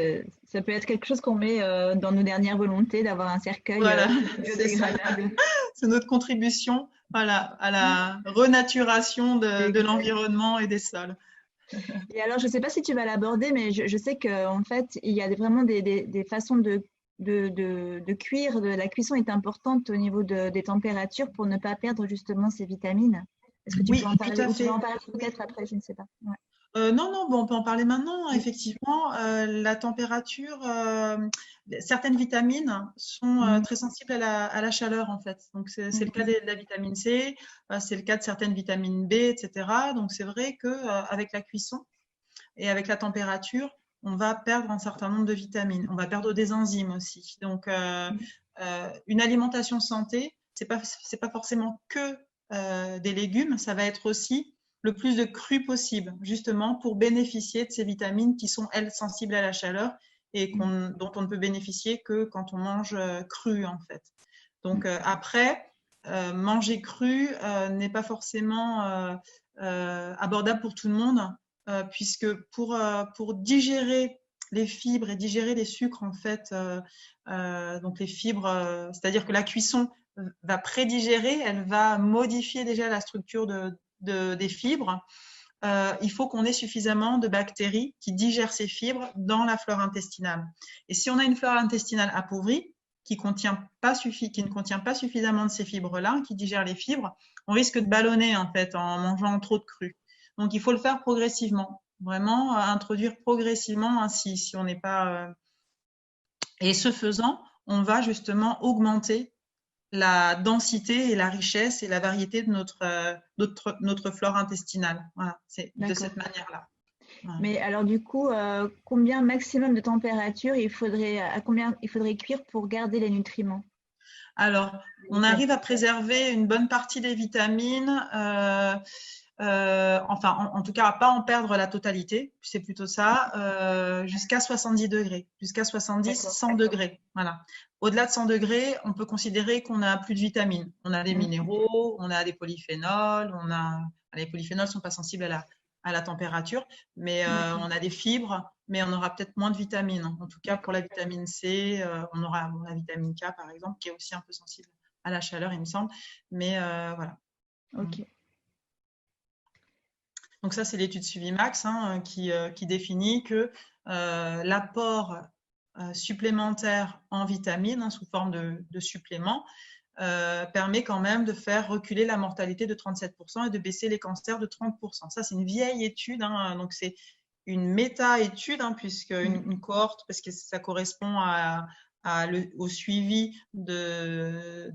ça peut être quelque chose qu'on met dans nos dernières volontés d'avoir un cercueil Voilà, biodégradable. c'est notre contribution, voilà, à la renaturation de l'environnement et des sols. Et alors, je ne sais pas si tu vas l'aborder, mais je sais qu'en fait, il y a vraiment des façons de cuire. La cuisson est importante au niveau des températures pour ne pas perdre justement ces vitamines. Est-ce que tu peux en Tout parler à ou tu fait. vas en parler peut-être après, je ne sais pas. Ouais. Non, bon, on peut en parler maintenant. Effectivement, la température, certaines vitamines sont très sensibles à la chaleur, en fait. Donc, c'est le cas de la vitamine C, c'est le cas de certaines vitamines B, etc. Donc, c'est vrai qu'avec la cuisson et avec la température, on va perdre un certain nombre de vitamines. On va perdre des enzymes aussi. Donc, une alimentation santé, c'est pas forcément que des légumes, ça va être aussi le plus de cru possible, justement pour bénéficier de ces vitamines qui sont, elles, sensibles à la chaleur et dont on ne peut bénéficier que quand on mange cru, en fait. Donc, après, manger cru n'est pas forcément abordable pour tout le monde, puisque pour digérer les fibres et digérer les sucres, en fait, donc les fibres, c'est-à-dire que la cuisson va prédigérer, elle va modifier déjà la structure des fibres. Il faut qu'on ait suffisamment de bactéries qui digèrent ces fibres dans la flore intestinale. Et si on a une flore intestinale appauvrie, qui ne contient pas suffisamment de ces fibres-là, qui digèrent les fibres, on risque de ballonner en fait en mangeant trop de cru. Donc il faut le faire progressivement, vraiment introduire progressivement ainsi, si on n'est pas. Et ce faisant, on va justement augmenter la densité et la richesse et la variété de notre flore intestinale. Voilà, c'est de cette manière-là. Voilà. Mais alors du coup, combien maximum de température à combien il faudrait cuire pour garder les nutriments? Alors, on arrive à préserver une bonne partie des vitamines, enfin, en tout cas, à pas en perdre la totalité, c'est plutôt ça, jusqu'à 70 degrés, jusqu'à 70, 100 degrés. Voilà. Au-delà de 100 degrés, on peut considérer qu'on n'a plus de vitamines. On a des minéraux, on a des polyphénols, les polyphénols ne sont pas sensibles à la température, mais on a des fibres, mais on aura peut-être moins de vitamines. En tout cas, pour la vitamine C, on aura la vitamine K, par exemple, qui est aussi un peu sensible à la chaleur, il me semble. Mais voilà. Ok. Donc ça, c'est l'étude Suivimax qui définit que l'apport supplémentaire en vitamines sous forme de suppléments permet quand même de faire reculer la mortalité de 37% et de baisser les cancers de 30%. Ça, c'est une vieille étude, donc c'est une méta-étude, puisque une cohorte, parce que ça correspond au suivi de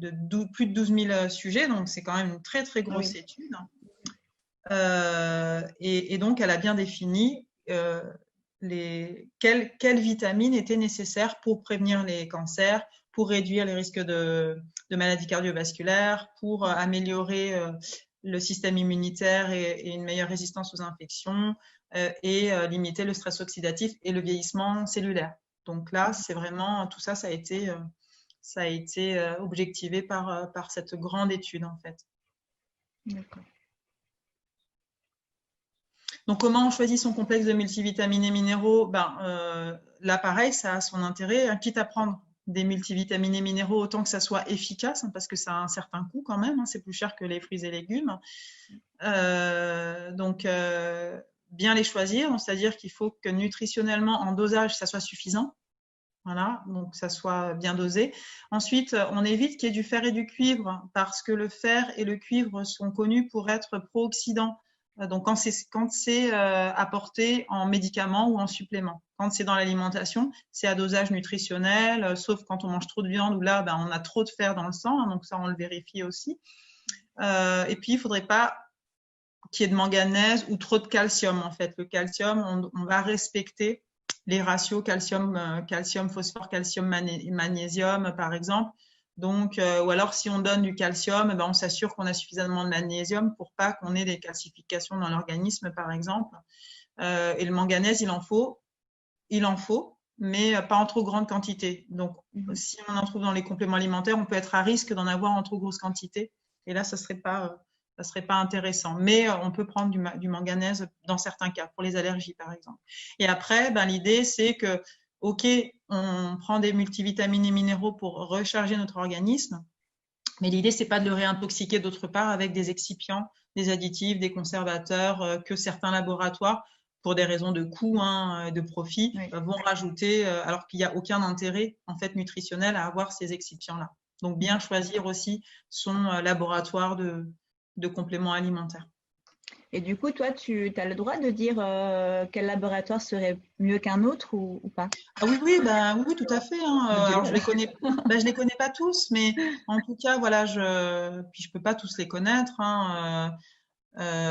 plus de 12 000 sujets, donc c'est quand même une très, très grosse étude. Et donc, elle a bien défini quelles vitamines étaient nécessaires pour prévenir les cancers, pour réduire les risques de maladies cardiovasculaires, pour améliorer le système immunitaire et une meilleure résistance aux infections et limiter le stress oxydatif et le vieillissement cellulaire. Donc là, c'est vraiment tout ça, ça a été objectivé par cette grande étude en fait. D'accord. Donc, comment on choisit son complexe de multivitamines et minéraux? Là, pareil, ça a son intérêt. Quitte à prendre des multivitamines et minéraux, autant que ça soit efficace, parce que ça a un certain coût quand même. C'est plus cher que les fruits et légumes. Donc, bien les choisir. C'est-à-dire qu'il faut que nutritionnellement, en dosage, ça soit suffisant. Voilà, donc ça soit bien dosé. Ensuite, on évite qu'il y ait du fer et du cuivre, parce que le fer et le cuivre sont connus pour être pro-oxydants. Donc, quand c'est apporté en médicament ou en supplément. Quand c'est dans l'alimentation, c'est à dosage nutritionnel, sauf quand on mange trop de viande ou là, ben, on a trop de fer dans le sang. Hein, donc, ça, on le vérifie aussi. Et puis, il ne faudrait pas qu'il y ait de manganèse ou trop de calcium. En fait, le calcium, on va respecter les ratios calcium, phosphore, calcium, magnésium, par exemple. Donc, ou alors si on donne du calcium, ben, on s'assure qu'on a suffisamment de magnésium pour pas qu'on ait des calcifications dans l'organisme, par exemple. Et le manganèse, il en faut, mais pas en trop grande quantité. Donc, si on en trouve dans les compléments alimentaires, on peut être à risque d'en avoir en trop grosse quantité. Et là, ça serait pas intéressant. Mais on peut prendre du manganèse dans certains cas, pour les allergies, par exemple. Et après, ben, l'idée, c'est que, OK, on prend des multivitamines et minéraux pour recharger notre organisme, mais l'idée, c'est pas de le réintoxiquer d'autre part avec des excipients, des additifs, des conservateurs que certains laboratoires, pour des raisons de coût, hein, de profit, vont rajouter, alors qu'il n'y a aucun intérêt en fait nutritionnel à avoir ces excipients-là. Donc, bien choisir aussi son laboratoire de compléments alimentaires. Et du coup, toi, tu as le droit de dire quel laboratoire serait mieux qu'un autre ou pas? Ah oui, oui, ben, oui, tout à fait. Hein. Alors, je les connais pas tous, mais en tout cas, voilà, puis je peux pas tous les connaître. Hein.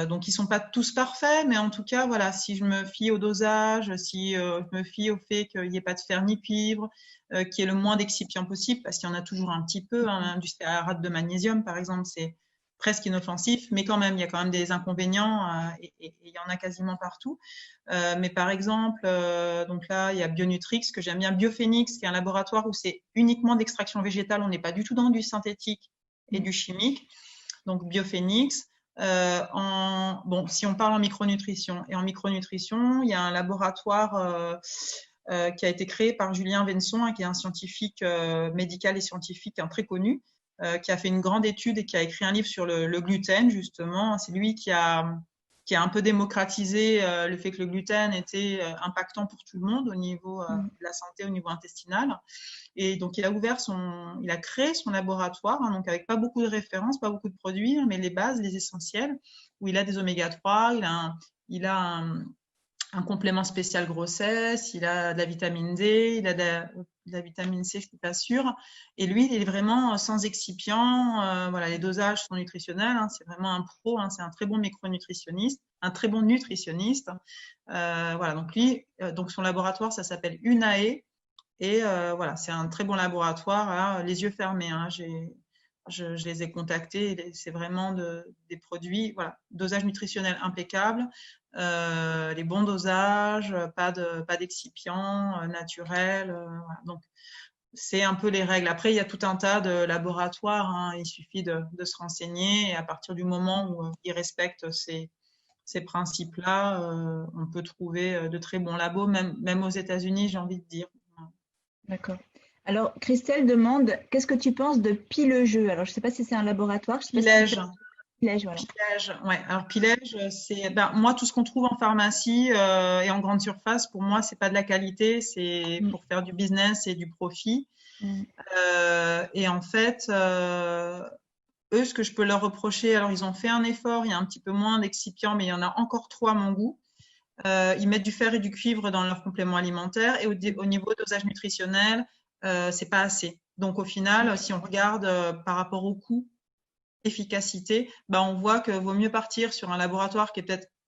Donc, ils sont pas tous parfaits, mais en tout cas, voilà, si je me fie au dosage, si je me fie au fait qu'il n'y ait pas de fer ni cuivre, qu'il y ait le moins d'excipients possible, parce qu'il y en a toujours un petit peu, hein, du stéarate de magnésium, par exemple, c'est presque inoffensif, mais quand même, il y a quand même des inconvénients et il y en a quasiment partout. Mais par exemple, donc là, il y a Bionutrix, que j'aime bien, Biophénix, qui est un laboratoire où c'est uniquement d'extraction végétale, on n'est pas du tout dans du synthétique et du chimique. Donc, Biophénix. Bon, si on parle en micronutrition, et en micronutrition, il y a un laboratoire qui a été créé par Julien Venson, qui est un scientifique médical et scientifique très connu, qui a fait une grande étude et qui a écrit un livre sur le gluten, justement. C'est lui qui a un peu démocratisé le fait que le gluten était impactant pour tout le monde au niveau de la santé, au niveau intestinal. Et donc, il a créé son laboratoire, hein, donc avec pas beaucoup de références, pas beaucoup de produits, mais les bases, les essentiels, où il a des oméga 3, il a un complément spécial grossesse, il a de la vitamine D, il a de la vitamine C, je ne suis pas sûre. Et lui, il est vraiment sans excipients. Voilà, les dosages sont nutritionnels. Hein, c'est vraiment un pro. Hein, c'est un très bon micronutritionniste, un très bon nutritionniste. Voilà, donc lui, donc son laboratoire, ça s'appelle Unae. Et voilà, c'est un très bon laboratoire, hein, les yeux fermés. Hein, je les ai contactés. C'est vraiment des produits, voilà, dosage nutritionnel impeccable, les bons dosages, pas d'excipients naturels. Voilà. Donc, c'est un peu les règles. Après, il y a tout un tas de laboratoires. Hein, il suffit de se renseigner. Et à partir du moment où ils respectent ces principes-là, on peut trouver de très bons labos, même aux États-Unis, j'ai envie de dire. D'accord. Alors, Christelle demande, qu'est-ce que tu penses de Pilejeu? Alors, je ne sais pas si c'est un laboratoire. Pilège. Pilège, voilà. Pilège, ouais. Alors pilège, c'est moi tout ce qu'on trouve en pharmacie et en grande surface, pour moi, c'est pas de la qualité, c'est pour faire du business et du profit. Et en fait, eux, ce que je peux leur reprocher, alors ils ont fait un effort, il y a un petit peu moins d'excipients, mais il y en a encore trop à mon goût. Ils mettent du fer et du cuivre dans leurs compléments alimentaires et au niveau dosage nutritionnel, c'est pas assez. Donc au final, si on regarde par rapport au coût, efficacité, on voit que vaut mieux partir sur un laboratoire qui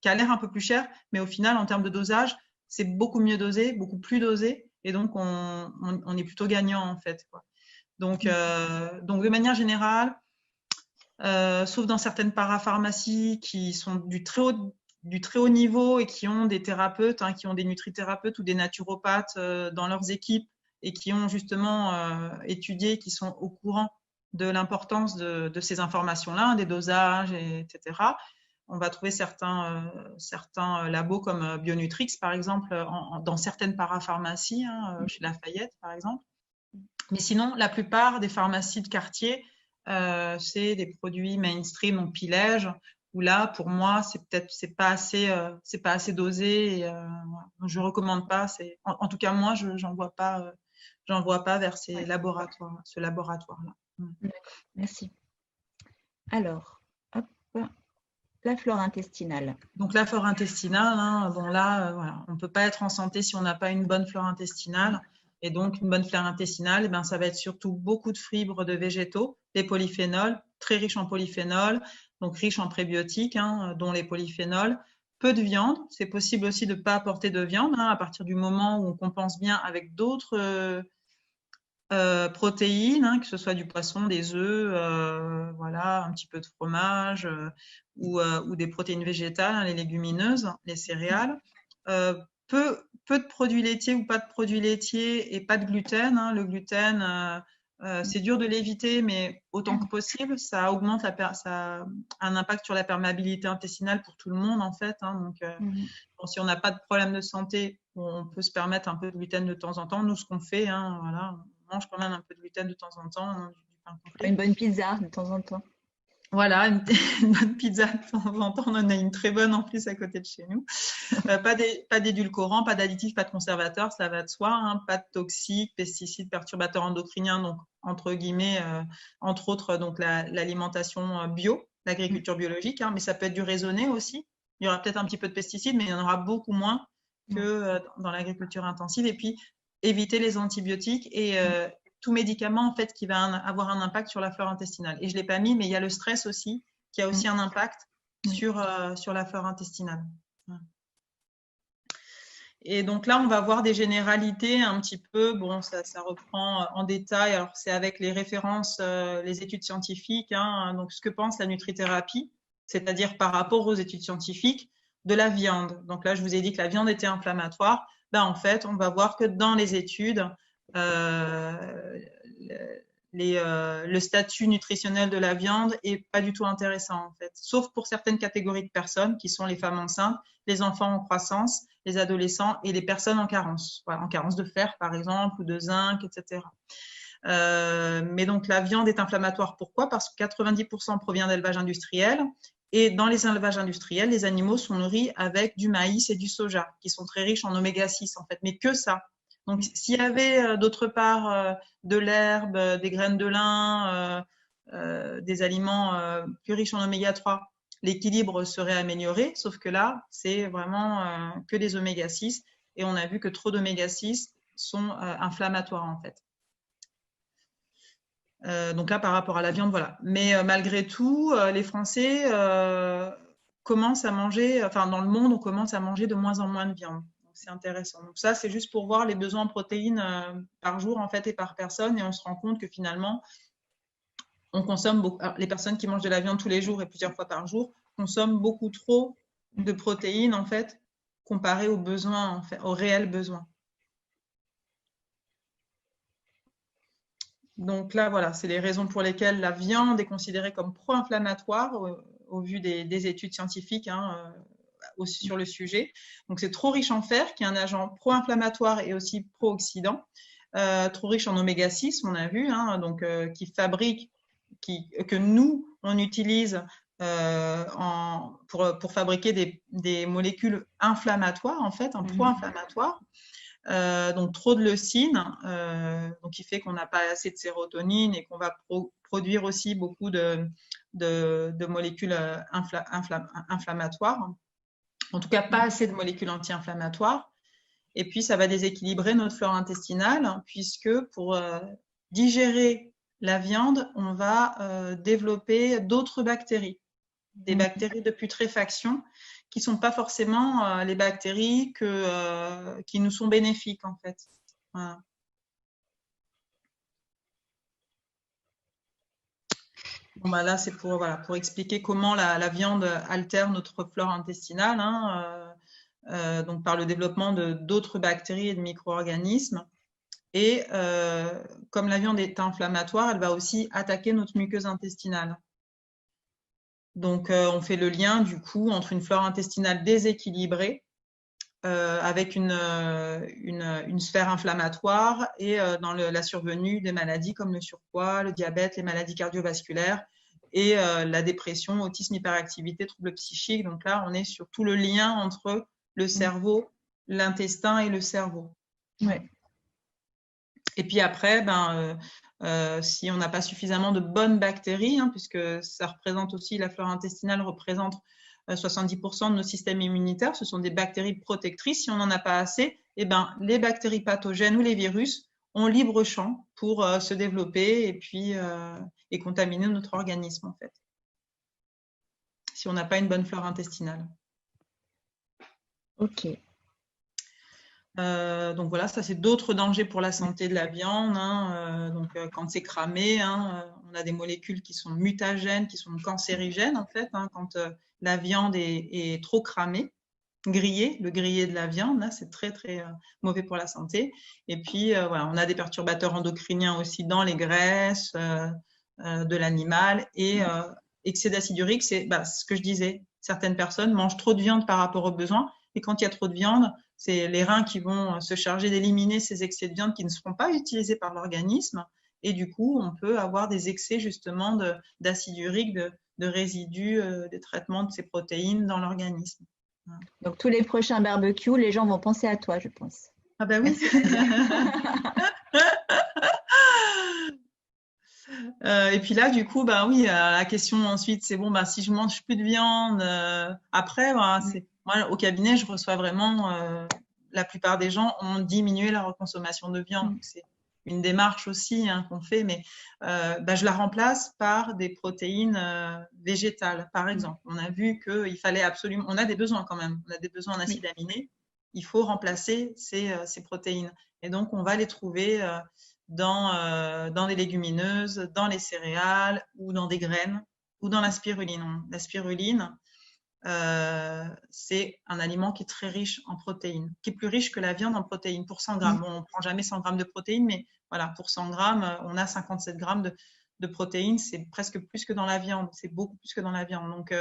a l'air un peu plus cher, mais au final, en termes de dosage, c'est beaucoup mieux dosé, beaucoup plus dosé, et donc on est plutôt gagnant en fait. Quoi. Donc de manière générale, sauf dans certaines parapharmacies qui sont du très haut niveau et qui ont des thérapeutes, hein, qui ont des nutrithérapeutes ou des naturopathes dans leurs équipes et qui ont justement étudié, qui sont au courant de l'importance de ces informations-là, des dosages, etc. On va trouver certains labos comme Bionutrix, par exemple, dans certaines parapharmacies, hein, chez Lafayette, par exemple. Mais sinon, la plupart des pharmacies de quartier, c'est des produits mainstream, donc Pilège, où là, pour moi, c'est pas assez dosé. Et, je recommande pas. En tout cas, moi, j'en vois pas vers ce laboratoire-là. Merci. Alors, hop, la flore intestinale. Donc la flore intestinale, hein, bon là, voilà, on ne peut pas être en santé si on n'a pas une bonne flore intestinale. Et donc une bonne flore intestinale, eh ben, ça va être surtout beaucoup de fibres de végétaux, des polyphénols, très riches en polyphénols, donc riches en prébiotiques, hein, dont les polyphénols. Peu de viande, c'est possible aussi de ne pas apporter de viande, hein, à partir du moment où on compense bien avec d'autres protéines, hein, que ce soit du poisson, des œufs, voilà, un petit peu de fromage ou des protéines végétales, hein, les légumineuses, les céréales. Peu de produits laitiers ou pas de produits laitiers et pas de gluten. Hein. Le gluten, c'est dur de l'éviter, mais autant que possible, ça augmente ça a un impact sur la perméabilité intestinale pour tout le monde en fait. Hein. Donc, bon, si on n'a pas de problème de santé, on peut se permettre un peu de gluten de temps en temps. Nous, ce qu'on fait, hein, voilà, on mange quand même un peu de gluten de temps en temps, hein, du pain complet. Une bonne pizza de temps en temps. Voilà, une bonne pizza de temps en temps. On en a une très bonne en plus à côté de chez nous. Pas d'édulcorants, pas d'additifs, pas de conservateurs, ça va de soi. Hein, pas de toxiques, pesticides, perturbateurs endocriniens. Donc, entre guillemets, entre autres, donc l'alimentation bio, l'agriculture biologique. Hein, mais ça peut être du raisonné aussi. Il y aura peut-être un petit peu de pesticides, mais il y en aura beaucoup moins que dans l'agriculture intensive. Et puis, éviter les antibiotiques et tout médicament en fait qui va avoir un impact sur la flore intestinale. Et je ne l'ai pas mis, mais il y a le stress aussi qui a aussi un impact sur la flore intestinale. Et donc là, on va voir des généralités un petit peu. Bon, ça reprend en détail. Alors, c'est avec les références, les études scientifiques. Hein, donc, ce que pense la nutrithérapie, c'est-à-dire par rapport aux études scientifiques de la viande. Donc là, je vous ai dit que la viande était inflammatoire. Ben, en fait, on va voir que dans les études, le statut nutritionnel de la viande est pas du tout intéressant en fait, sauf pour certaines catégories de personnes qui sont les femmes enceintes, les enfants en croissance, les adolescents et les personnes en carence, voilà, en carence de fer par exemple ou de zinc, etc. Mais donc la viande est inflammatoire. Pourquoi? Parce que 90% provient d'élevage industriel. Et dans les élevages industriels, les animaux sont nourris avec du maïs et du soja, qui sont très riches en oméga 6 en fait, mais que ça. Donc, s'il y avait d'autre part de l'herbe, des graines de lin, des aliments plus riches en oméga 3, l'équilibre serait amélioré, sauf que là, c'est vraiment que des oméga 6 et on a vu que trop d'oméga 6 sont inflammatoires en fait. Donc là, par rapport à la viande, voilà. Mais malgré tout, les Français commencent à manger, enfin dans le monde, on commence à manger de moins en moins de viande. C'est intéressant. Donc ça, c'est juste pour voir les besoins en protéines par jour en fait et par personne, et on se rend compte que finalement, on consomme beaucoup. Alors, les personnes qui mangent de la viande tous les jours et plusieurs fois par jour consomment beaucoup trop de protéines en fait, comparé aux besoins, en fait, aux réels besoins. Donc là, voilà, c'est les raisons pour lesquelles la viande est considérée comme pro-inflammatoire au vu des études scientifiques hein, aussi sur le sujet. Donc c'est trop riche en fer, qui est un agent pro-inflammatoire et aussi pro-oxydant. Trop riche en oméga 6, on a vu, hein, donc que nous, on utilise pour fabriquer des molécules inflammatoires, en fait, pro-inflammatoires. Donc trop de leucine, donc qui fait qu'on n'a pas assez de sérotonine et qu'on va produire aussi beaucoup de molécules inflammatoires. En tout cas, pas assez de molécules anti-inflammatoires. Et puis, ça va déséquilibrer notre flore intestinale puisque pour digérer la viande, on va développer d'autres bactéries, des bactéries de putréfaction qui ne sont pas forcément les bactéries qui nous sont bénéfiques en fait. Voilà. Bon, bah là, c'est pour expliquer comment la viande altère notre flore intestinale, hein, donc par le développement d'autres bactéries et de micro-organismes. Et comme la viande est inflammatoire, elle va aussi attaquer notre muqueuse intestinale. Donc, on fait le lien, du coup, entre une flore intestinale déséquilibrée avec une sphère inflammatoire et dans la survenue des maladies comme le surpoids, le diabète, les maladies cardiovasculaires et la dépression, autisme, hyperactivité, troubles psychiques. Donc là, on est sur tout le lien entre le cerveau, l'intestin et le cerveau. Ouais. Et puis après, si on n'a pas suffisamment de bonnes bactéries, hein, puisque ça représente aussi, la flore intestinale représente 70% de nos systèmes immunitaires, ce sont des bactéries protectrices. Si on n'en a pas assez, eh ben, les bactéries pathogènes ou les virus ont libre champ pour se développer et puis et contaminer notre organisme, en fait, si on n'a pas une bonne flore intestinale. Ok. Donc voilà, ça c'est d'autres dangers pour la santé de la viande. Donc quand c'est cramé, on a des molécules qui sont mutagènes, qui sont cancérigènes en fait. Quand la viande est trop cramée, grillée, le grillé de la viande, là c'est très très mauvais pour la santé. Et puis voilà, on a des perturbateurs endocriniens aussi dans les graisses de l'animal et excès d'acide urique, c'est ce que je disais. Certaines personnes mangent trop de viande par rapport aux besoins et quand il y a trop de viande, c'est les reins qui vont se charger d'éliminer ces excès de viande qui ne seront pas utilisés par l'organisme. Et du coup, on peut avoir des excès justement d'acide urique, de résidus des traitements de ces protéines dans l'organisme. Donc, tous les prochains barbecues, les gens vont penser à toi, je pense. Ah ben oui. Et puis là, du coup, oui, la question ensuite, c'est bon, si je mange plus de viande, après, moi, au cabinet, je reçois vraiment, la plupart des gens ont diminué leur consommation de viande. C'est une démarche aussi qu'on fait, mais je la remplace par des protéines végétales, par exemple. On a vu qu'il fallait absolument, on a des besoins quand même, on a des besoins en acides aminés, il faut remplacer ces protéines. Et donc, on va les trouver dans les légumineuses, dans les céréales ou dans des graines ou dans la spiruline. La spiruline, c'est un aliment qui est très riche en protéines, qui est plus riche que la viande en protéines pour 100 grammes. Bon, on ne prend jamais 100 grammes de protéines, mais voilà, pour 100 grammes, on a 57 grammes de protéines. C'est presque plus que dans la viande. C'est beaucoup plus que dans la viande. Donc,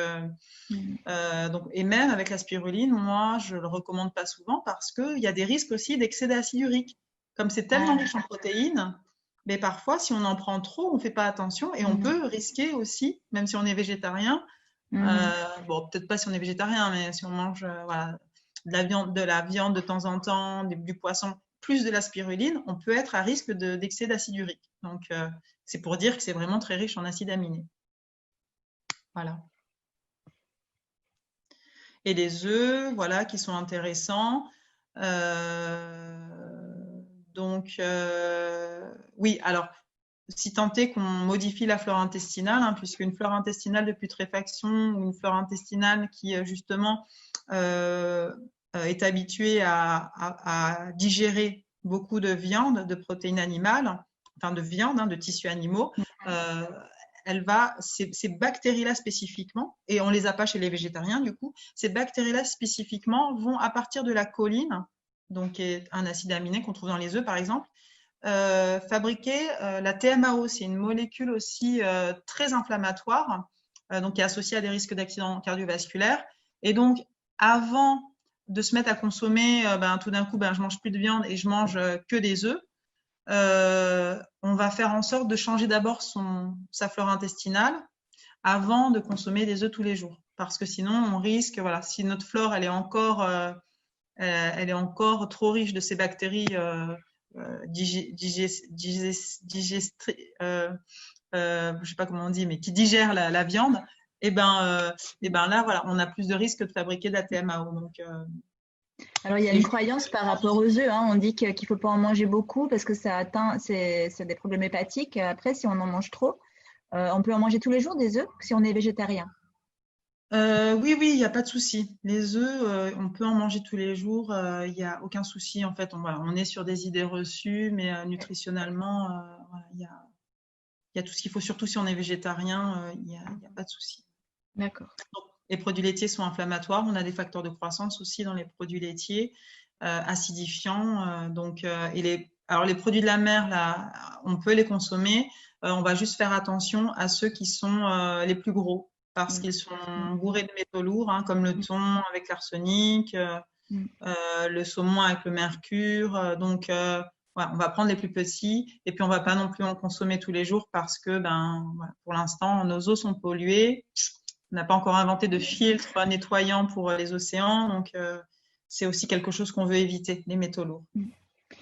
et même avec la spiruline, moi, je ne le recommande pas souvent parce qu'il y a des risques aussi d'excès d'acide urique. Comme c'est tellement riche en protéines, mais parfois, si on en prend trop, on ne fait pas attention et on peut risquer aussi, même si on est végétarien, bon, peut-être pas si on est végétarien, mais si on mange de la viande de temps en temps, du poisson, plus de la spiruline, on peut être à risque d'excès d'acide urique. Donc, c'est pour dire que c'est vraiment très riche en acides aminés. Voilà. Et les œufs, voilà, qui sont intéressants. Donc, oui, alors, si tant est qu'on modifie la flore intestinale, puisqu'une flore intestinale de putréfaction ou une flore intestinale qui, justement, est habituée à digérer beaucoup de viande, de protéines animales, enfin de viande, de tissus animaux, ces bactéries-là spécifiquement, et on ne les a pas chez les végétariens du coup, ces bactéries-là spécifiquement vont à partir de la choline, donc qui est un acide aminé qu'on trouve dans les œufs par exemple, fabriquer la TMAO, c'est une molécule aussi très inflammatoire, donc qui est associée à des risques d'accidents cardiovasculaires. Et donc, avant de se mettre à consommer, tout d'un coup, je mange plus de viande et je mange que des œufs, on va faire en sorte de changer d'abord sa flore intestinale avant de consommer des œufs tous les jours. Parce que sinon, on risque, si notre flore elle est encore trop riche de ces bactéries je sais pas comment on dit, mais qui digèrent la viande, et là, voilà, on a plus de risques de fabriquer de la TMAO. Donc, alors, il y a une croyance par rapport aux œufs. On dit qu'il ne faut pas en manger beaucoup parce que c'est des problèmes hépatiques. Après, si on en mange trop, on peut en manger tous les jours des œufs si on est végétarien. Oui, il n'y a pas de souci. Les œufs, on peut en manger tous les jours. Il n'y a aucun souci. En fait, on est sur des idées reçues, mais nutritionnellement, il y a tout ce qu'il faut, surtout si on est végétarien, il n'y a pas de souci. D'accord. Les produits laitiers sont inflammatoires. On a des facteurs de croissance aussi dans les produits laitiers, acidifiants. Alors, les produits de la mer, là, on peut les consommer. On va juste faire attention à ceux qui sont les plus gros parce qu'ils sont bourrés de métaux lourds, comme le thon avec l'arsenic, le saumon avec le mercure. Donc, on va prendre les plus petits et puis on ne va pas non plus en consommer tous les jours parce que, pour l'instant, nos eaux sont polluées. On n'a pas encore inventé de filtres nettoyants pour les océans, donc c'est aussi quelque chose qu'on veut éviter, les métaux lourds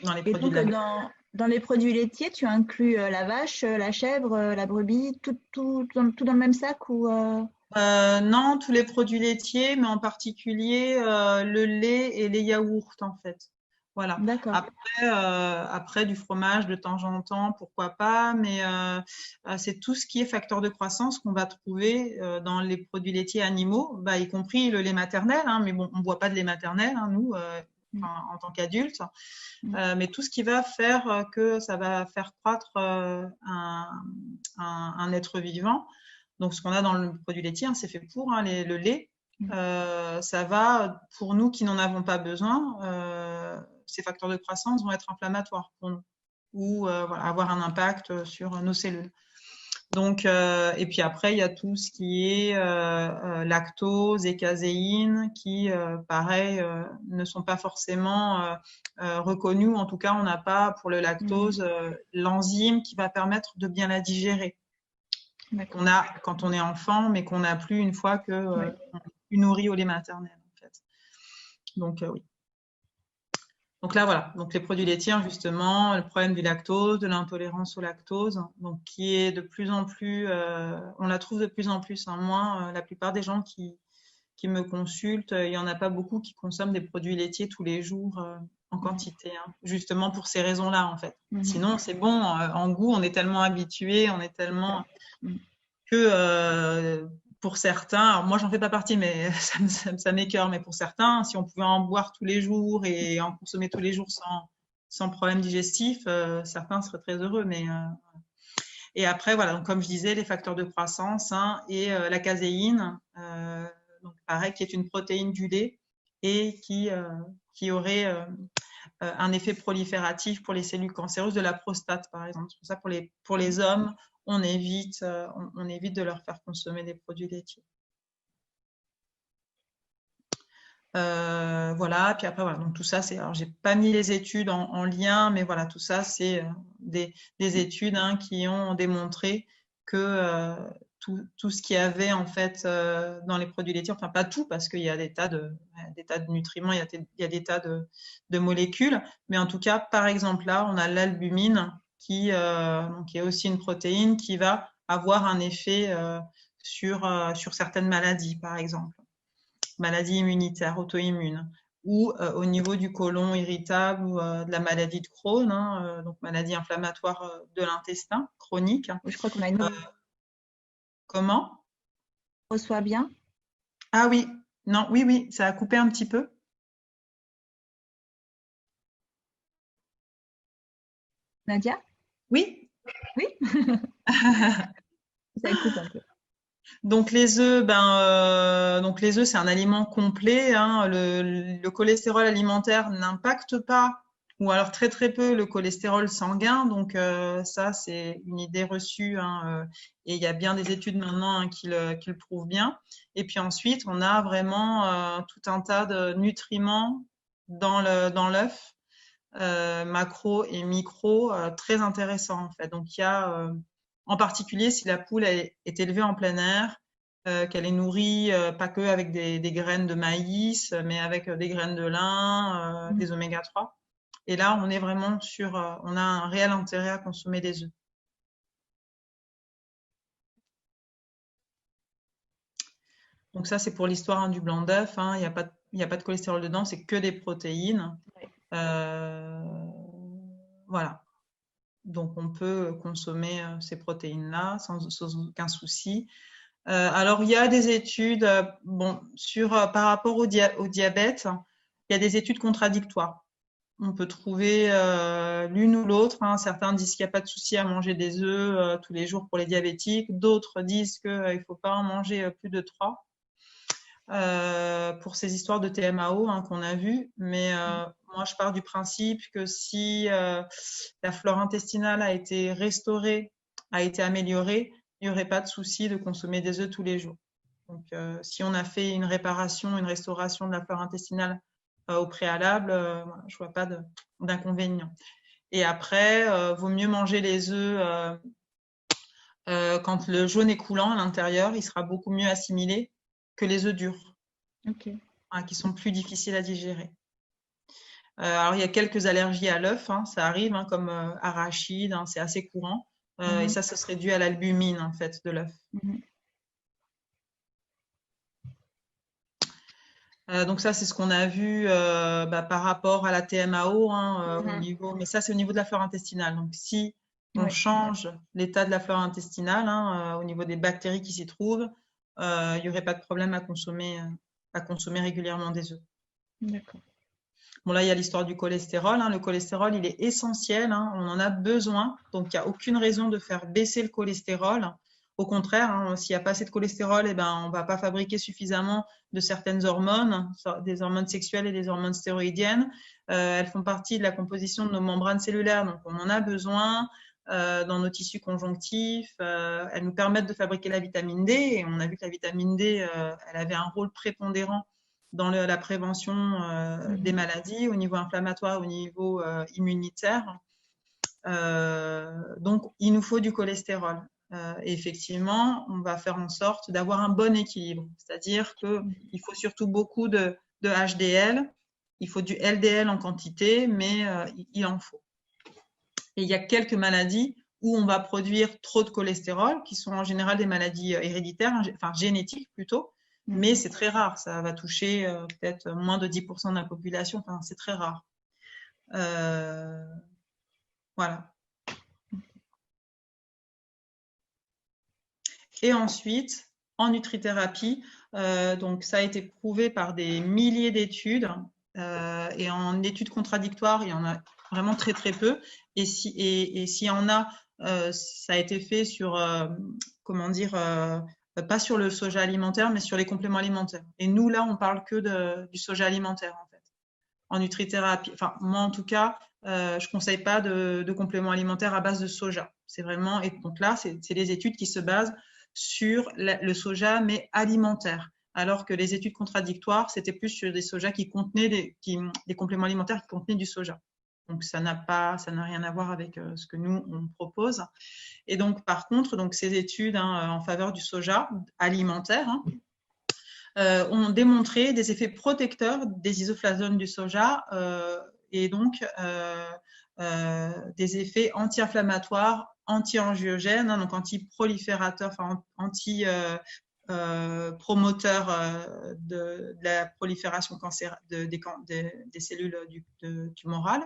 dans les produits de la mer. Dans les produits laitiers, tu inclus la vache, la chèvre, la brebis, tout dans le même sac ou Non, tous les produits laitiers, mais en particulier le lait et les yaourts, en fait. Voilà. D'accord. Après, du fromage de temps en temps, pourquoi pas, mais c'est tout ce qui est facteur de croissance qu'on va trouver dans les produits laitiers animaux, bah, y compris le lait maternel, hein, mais bon, on ne boit pas de lait maternel, hein, nous, en tant qu'adultes. Mais tout ce qui va faire que ça va faire croître un être vivant. Donc, ce qu'on a dans le produit laitier, hein, c'est fait pour le lait. Ça va, pour nous qui n'en avons pas besoin, ces facteurs de croissance vont être inflammatoires pour nous ou voilà, avoir un impact sur nos cellules. Donc, et puis après, il y a tout ce qui est lactose et caséine qui, pareil, ne sont pas forcément reconnus. En tout cas, on n'a pas pour le lactose l'enzyme qui va permettre de bien la digérer. On a quand on est enfant, mais qu'on n'a plus une fois qu'on est plus nourri au lait maternel, en fait. Donc, oui. Donc là, voilà. Donc les produits laitiers, justement, le problème du lactose, de l'intolérance au lactose, donc qui est de plus en plus, on la trouve de plus en plus. Hein. Moi, la plupart des gens qui me consultent, il n'y en a pas beaucoup qui consomment des produits laitiers tous les jours en quantité, hein, justement pour ces raisons-là, en fait. Sinon, c'est bon, en goût, on est tellement habitué, on est tellement que pour certains, alors moi j'en fais pas partie, mais ça m'écœure, mais pour certains, si on pouvait en boire tous les jours et en consommer tous les jours sans problème digestif, certains seraient très heureux. Mais et après, voilà, donc comme je disais, les facteurs de croissance et la caséine, donc pareil, qui est une protéine du lait et qui aurait un effet prolifératif pour les cellules cancéreuses de la prostate, par exemple. C'est pour ça pour les hommes, on évite de leur faire consommer des produits laitiers. Voilà, puis après, voilà, donc tout ça, c'est, alors j'ai pas mis les études en lien, mais voilà, tout ça, c'est des études qui ont démontré que tout ce qu'il y avait en fait dans les produits laitiers, enfin pas tout, parce qu'il y a des tas de nutriments, il y a des tas de molécules, mais en tout cas, par exemple là, on a l'albumine qui est aussi une protéine qui va avoir un effet sur certaines maladies, par exemple, maladies immunitaires, auto-immunes, ou au niveau du côlon irritable ou de la maladie de Crohn, donc maladie inflammatoire de l'intestin chronique. Je crois qu'on a une... Comment? On reçoit bien? Ah oui, non, oui, ça a coupé un petit peu. Nadia? Oui. Oui. Ça coupe un peu. Donc les œufs, c'est un aliment complet. Le cholestérol alimentaire n'impacte pas, ou alors très très peu, le cholestérol sanguin. Donc ça, c'est une idée reçue. Et il y a bien des études maintenant qui le prouvent bien. Et puis ensuite, on a vraiment tout un tas de nutriments dans l'œuf, macro et micro, très intéressants en fait. Donc il y a en particulier si la poule est élevée en plein air, qu'elle est nourrie pas que avec des graines de maïs, mais avec des graines de lin, des oméga 3. Et là, on est vraiment on a un réel intérêt à consommer des œufs. Donc ça, c'est pour l'histoire du blanc d'œuf. Il n'y a pas de cholestérol dedans, c'est que des protéines. Voilà. Donc, on peut consommer ces protéines-là sans aucun souci. Alors, il y a des études, par rapport au diabète, il y a des études contradictoires. On peut trouver l'une ou l'autre. Certains disent qu'il n'y a pas de souci à manger des œufs tous les jours pour les diabétiques. D'autres disent qu'il ne faut pas en manger plus de 3 pour ces histoires de TMAO qu'on a vues. Mais moi, je pars du principe que si la flore intestinale a été restaurée, a été améliorée, il n'y aurait pas de souci de consommer des œufs tous les jours. Donc, si on a fait une réparation, une restauration de la flore intestinale au préalable, je ne vois pas d'inconvénient. Et après, vaut mieux manger les œufs quand le jaune est coulant à l'intérieur, il sera beaucoup mieux assimilé que les œufs durs, qui sont plus difficiles à digérer. Alors, il y a quelques allergies à l'œuf, ça arrive, comme arachide, c'est assez courant. Et ça, ce serait dû à l'albumine, en fait, de l'œuf. Donc ça, c'est ce qu'on a vu par rapport à la TMAO au niveau, mais ça, c'est au niveau de la flore intestinale. Donc si on change l'état de la flore intestinale au niveau des bactéries qui s'y trouvent, il n'y aurait pas de problème à consommer régulièrement des œufs. D'accord. Bon, là, il y a l'histoire du cholestérol. Le cholestérol, il est essentiel. On en a besoin. Donc, il n'y a aucune raison de faire baisser le cholestérol. Au contraire, s'il n'y a pas assez de cholestérol, eh ben, on ne va pas fabriquer suffisamment de certaines hormones, des hormones sexuelles et des hormones stéroïdiennes. Elles font partie de la composition de nos membranes cellulaires. Donc, on en a besoin dans nos tissus conjonctifs. Elles nous permettent de fabriquer la vitamine D. Et on a vu que la vitamine D, elle avait un rôle prépondérant dans la prévention des maladies au niveau inflammatoire, au niveau immunitaire. Donc, il nous faut du cholestérol. Et effectivement, on va faire en sorte d'avoir un bon équilibre. C'est-à-dire qu'il faut surtout beaucoup de HDL, il faut du LDL en quantité, mais il en faut. Et il y a quelques maladies où on va produire trop de cholestérol, qui sont en général des maladies héréditaires, enfin génétiques plutôt, mais c'est très rare. Ça va toucher peut-être moins de 10% de la population. Enfin, c'est très rare. Voilà. Et ensuite, en nutrithérapie, donc ça a été prouvé par des milliers d'études. Et en études contradictoires, il y en a vraiment très très peu. Et s'il y en a, ça a été fait sur, comment dire, pas sur le soja alimentaire, mais sur les compléments alimentaires. Et nous, là, on parle que du soja alimentaire, en fait. En nutrithérapie, enfin, moi, en tout cas, je conseille pas de compléments alimentaires à base de soja. C'est vraiment, et donc là, c'est des études qui se basent sur le soja, mais alimentaire. Alors que les études contradictoires, c'était plus sur des sojas qui contenaient des compléments alimentaires qui contenaient du soja. Donc, ça n'a rien à voir avec ce que nous, on propose. Et donc, par contre, donc, ces études en faveur du soja alimentaire ont démontré des effets protecteurs des isoflavones du soja et donc des effets anti-inflammatoires, anti-angiogènes, donc anti-proliférateurs, enfin anti-promoteurs de la prolifération des cellules tumorales,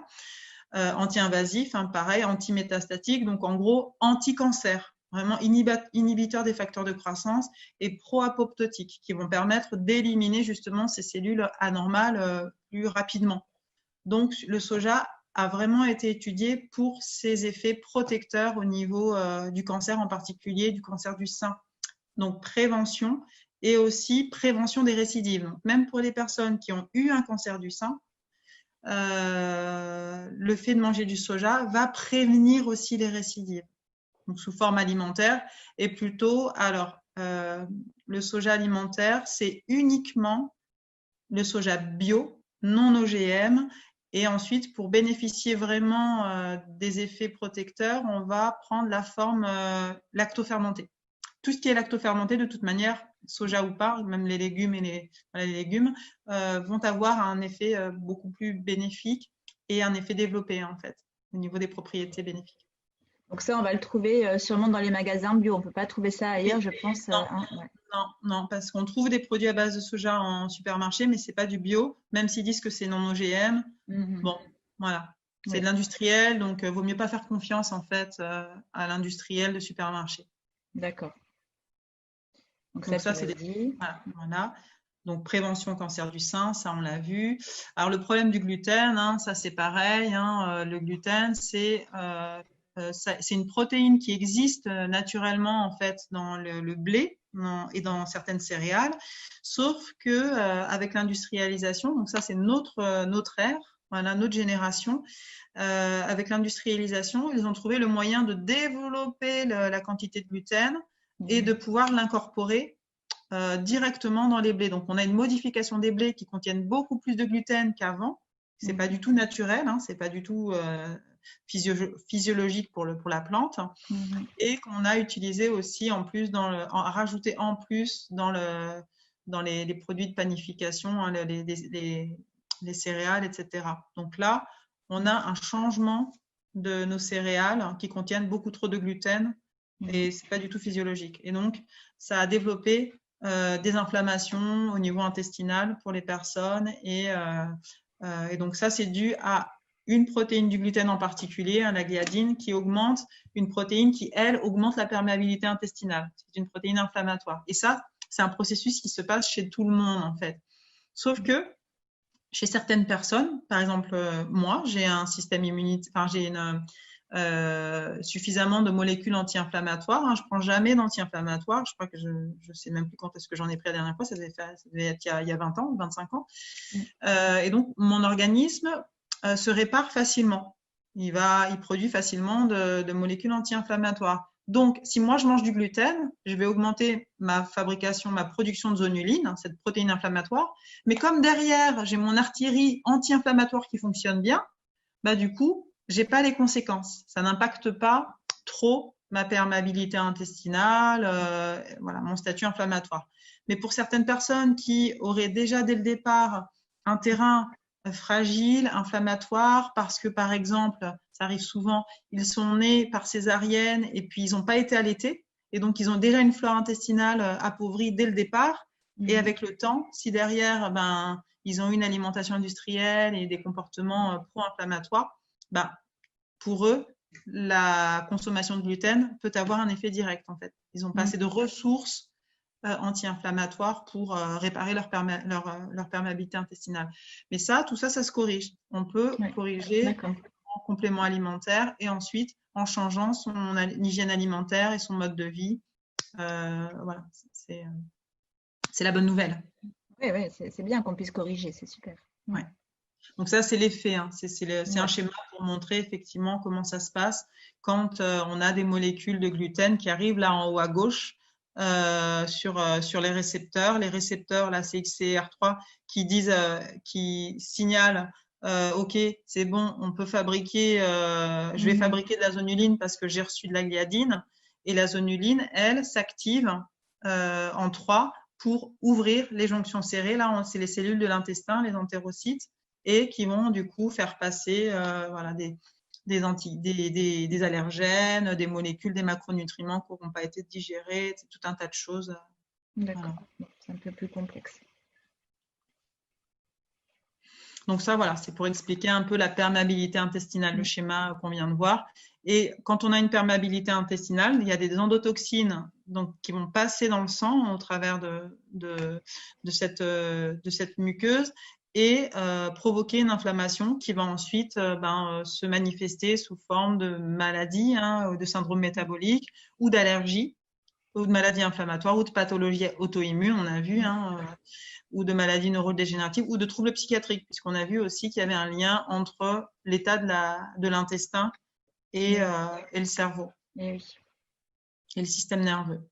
anti-invasifs, pareil, anti-métastatique, donc en gros anti-cancer, vraiment inhibiteur des facteurs de croissance et pro-apoptotiques qui vont permettre d'éliminer justement ces cellules anormales plus rapidement. Donc le soja a vraiment été étudié pour ses effets protecteurs au niveau du cancer, en particulier du cancer du sein. Donc prévention et aussi prévention des récidives. Donc, même pour les personnes qui ont eu un cancer du sein, le fait de manger du soja va prévenir aussi les récidives. Donc sous forme alimentaire et plutôt, alors le soja alimentaire, c'est uniquement le soja bio, non OGM. Et ensuite, pour bénéficier vraiment des effets protecteurs, on va prendre la forme lactofermentée. Tout ce qui est lactofermenté, de toute manière, soja ou pas, même les légumes et les légumes, vont avoir un effet beaucoup plus bénéfique et un effet développé, en fait, au niveau des propriétés bénéfiques. Donc ça, on va le trouver sûrement dans les magasins bio. On ne peut pas trouver ça ailleurs, je pense. Non, parce qu'on trouve des produits à base de soja en supermarché, mais ce n'est pas du bio, même s'ils disent que c'est non OGM. Bon, voilà. C'est de l'industriel, donc vaut mieux pas faire confiance, en fait, à l'industriel de supermarché. D'accord. Donc ça c'est des... Voilà. Donc prévention cancer du sein, ça on l'a vu. Alors le problème du gluten, ça c'est pareil. Le gluten, c'est une protéine qui existe naturellement en fait dans le blé et dans certaines céréales, sauf que avec l'industrialisation, donc ça c'est notre ère, voilà, notre génération. Avec l'industrialisation, ils ont trouvé le moyen de développer la quantité de gluten et de pouvoir l'incorporer directement dans les blés. Donc, on a une modification des blés qui contiennent beaucoup plus de gluten qu'avant. C'est pas du tout naturel, c'est pas du tout physiologique pour la plante, et qu'on a utilisé aussi en plus rajouté en plus dans les produits de panification, les céréales, etc. Donc là, on a un changement de nos céréales qui contiennent beaucoup trop de gluten et c'est pas du tout physiologique. Et donc, ça a développé des inflammations au niveau intestinal pour les personnes. Et donc ça, c'est dû à une protéine du gluten en particulier, la gliadine, qui augmente une protéine qui, elle, augmente la perméabilité intestinale. C'est une protéine inflammatoire. Et ça, c'est un processus qui se passe chez tout le monde, en fait. Sauf que chez certaines personnes, par exemple, moi, j'ai un système immunitaire, enfin, j'ai suffisamment de molécules anti-inflammatoires. Hein. Je prends jamais d'anti-inflammatoires. Je crois que je sais même plus quand est-ce que j'en ai pris la dernière fois. Ça devait être il y a 20 ans, 25 ans. Et donc, mon organisme se répare facilement. Il produit facilement de molécules anti-inflammatoires. Donc, si moi je mange du gluten, je vais augmenter ma production de zonuline, cette protéine inflammatoire. Mais comme derrière, j'ai mon artillerie anti-inflammatoire qui fonctionne bien, bah du coup, j'ai pas les conséquences. Ça n'impacte pas trop ma perméabilité intestinale, voilà, mon statut inflammatoire. Mais pour certaines personnes qui auraient déjà dès le départ un terrain fragile, inflammatoire, parce que par exemple, ça arrive souvent, ils sont nés par césarienne et puis ils n'ont pas été allaités, et donc ils ont déjà une flore intestinale appauvrie dès le départ. Et avec le temps, si derrière, ils ont une alimentation industrielle et des comportements pro-inflammatoires, pour eux, la consommation de gluten peut avoir un effet direct en fait. Ils n'ont pas assez de ressources anti-inflammatoires pour réparer leur perméabilité intestinale. Mais tout ça, ça se corrige. On peut corriger en complément alimentaire et ensuite en changeant son hygiène alimentaire et son mode de vie. Voilà, c'est la bonne nouvelle. Oui, c'est bien qu'on puisse corriger, c'est super. Ouais. Donc ça, c'est l'effet. Hein. C'est un schéma pour montrer effectivement comment ça se passe quand on a des molécules de gluten qui arrivent là en haut à gauche sur les récepteurs. Les récepteurs, la CXCR3, qui signalent OK, c'est bon, on peut fabriquer, je vais fabriquer de la zonuline parce que j'ai reçu de la gliadine. Et la zonuline, elle, s'active en 3 pour ouvrir les jonctions serrées. Là, c'est les cellules de l'intestin, les entérocytes, et qui vont du coup faire passer voilà, des allergènes, des molécules, des macronutriments qui n'auront pas été digérés, tout un tas de choses. D'accord, voilà. C'est un peu plus complexe. Donc ça, voilà, c'est pour expliquer un peu la perméabilité intestinale, le schéma qu'on vient de voir. Et quand on a une perméabilité intestinale, il y a des endotoxines donc, qui vont passer dans le sang au travers de cette muqueuse et provoquer une inflammation qui va ensuite se manifester sous forme de maladie, de syndrome métabolique ou d'allergie, ou de maladie inflammatoire ou de pathologie auto-immune, on a vu, ou de maladies neurodégénératives ou de troubles psychiatriques, puisqu'on a vu aussi qu'il y avait un lien entre l'état de l'intestin et le cerveau et le système nerveux.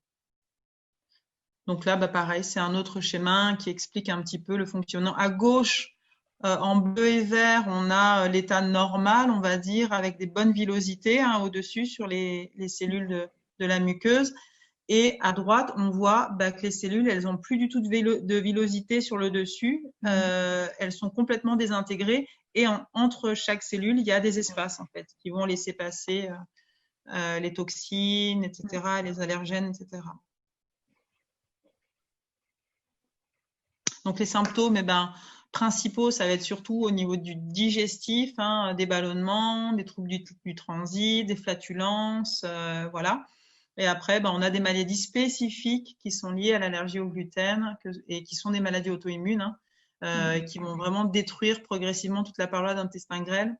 Donc là, pareil, c'est un autre schéma qui explique un petit peu le fonctionnement. À gauche, en bleu et vert, on a l'état normal, on va dire, avec des bonnes villosités au-dessus sur les cellules de la muqueuse. Et à droite, on voit que les cellules, elles n'ont plus du tout de villosité sur le dessus. Elles sont complètement désintégrées. Et entre chaque cellule, il y a des espaces, en fait, qui vont laisser passer les toxines, etc., les allergènes, etc. Donc, les symptômes, principaux, ça va être surtout au niveau du digestif, des ballonnements, des troubles du transit, des flatulences, voilà. Et après, on a des maladies spécifiques qui sont liées à l'allergie au gluten et qui sont des maladies auto-immunes qui vont vraiment détruire progressivement toute la paroi d'intestin grêle.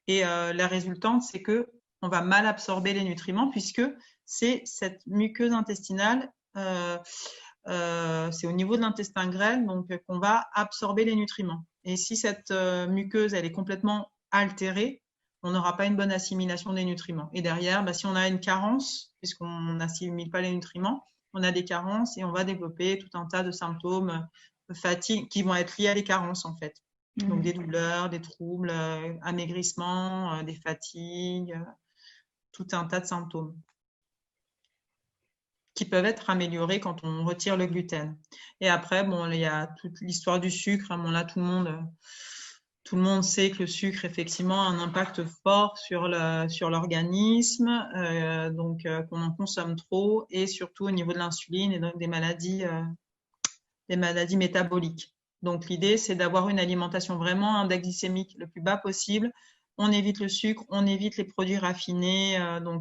Et la résultante, c'est qu'on va mal absorber les nutriments puisque c'est cette muqueuse intestinale, c'est au niveau de l'intestin grêle donc qu'on va absorber les nutriments. Et si cette muqueuse, elle est complètement altérée, on n'aura pas une bonne assimilation des nutriments. Et derrière, si on a une carence, puisqu'on n'assimile pas les nutriments, on a des carences et on va développer tout un tas de symptômes de fatigue qui vont être liés à les carences en fait. Donc des douleurs, des troubles, amaigrissement, des fatigues, tout un tas de symptômes qui peuvent être améliorés quand on retire le gluten. Et après, il y a toute l'histoire du sucre. Là, tout le monde sait que le sucre, effectivement, a un impact fort sur l'organisme, donc qu'on en consomme trop, et surtout au niveau de l'insuline et donc des maladies les maladies métaboliques. Donc, l'idée, c'est d'avoir une alimentation vraiment un index glycémique le plus bas possible. On évite le sucre, on évite les produits raffinés, où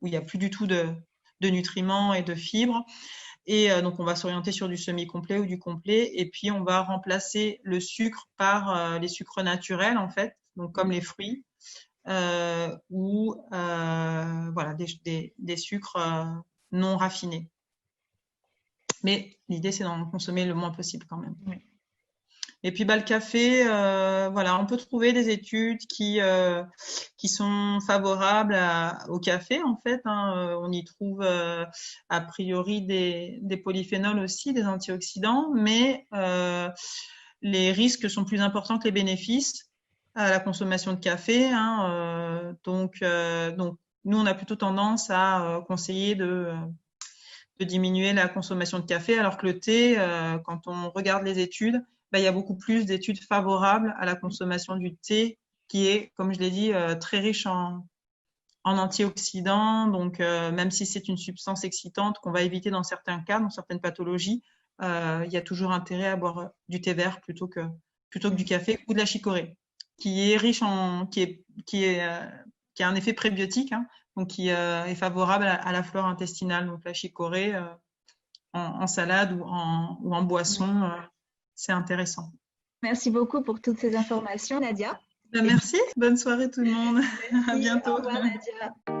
il n'y a plus du tout de nutriments et de fibres. Et donc, on va s'orienter sur du semi-complet ou du complet. Et puis, on va remplacer le sucre par les sucres naturels, en fait, donc comme les fruits, ou voilà, des sucres non raffinés. Mais l'idée, c'est d'en consommer le moins possible quand même. Oui. Et puis, le café, voilà, on peut trouver des études qui sont favorables au café, en fait. On y trouve a priori des polyphénols aussi, des antioxydants, mais les risques sont plus importants que les bénéfices à la consommation de café. Donc, nous, on a plutôt tendance à conseiller de diminuer la consommation de café, alors que le thé, quand on regarde les études, il y a beaucoup plus d'études favorables à la consommation du thé, qui est, comme je l'ai dit, très riche en antioxydants. Donc, même si c'est une substance excitante qu'on va éviter dans certains cas, dans certaines pathologies, il y a toujours intérêt à boire du thé vert plutôt que du café ou de la chicorée, qui est riche qui a un effet prébiotique, donc qui est favorable à la flore intestinale. Donc, la chicorée en salade ou en boisson, c'est intéressant. Merci beaucoup pour toutes ces informations, Nadia. Merci, bonne soirée tout le monde. Merci, À bientôt. au revoir, Nadia.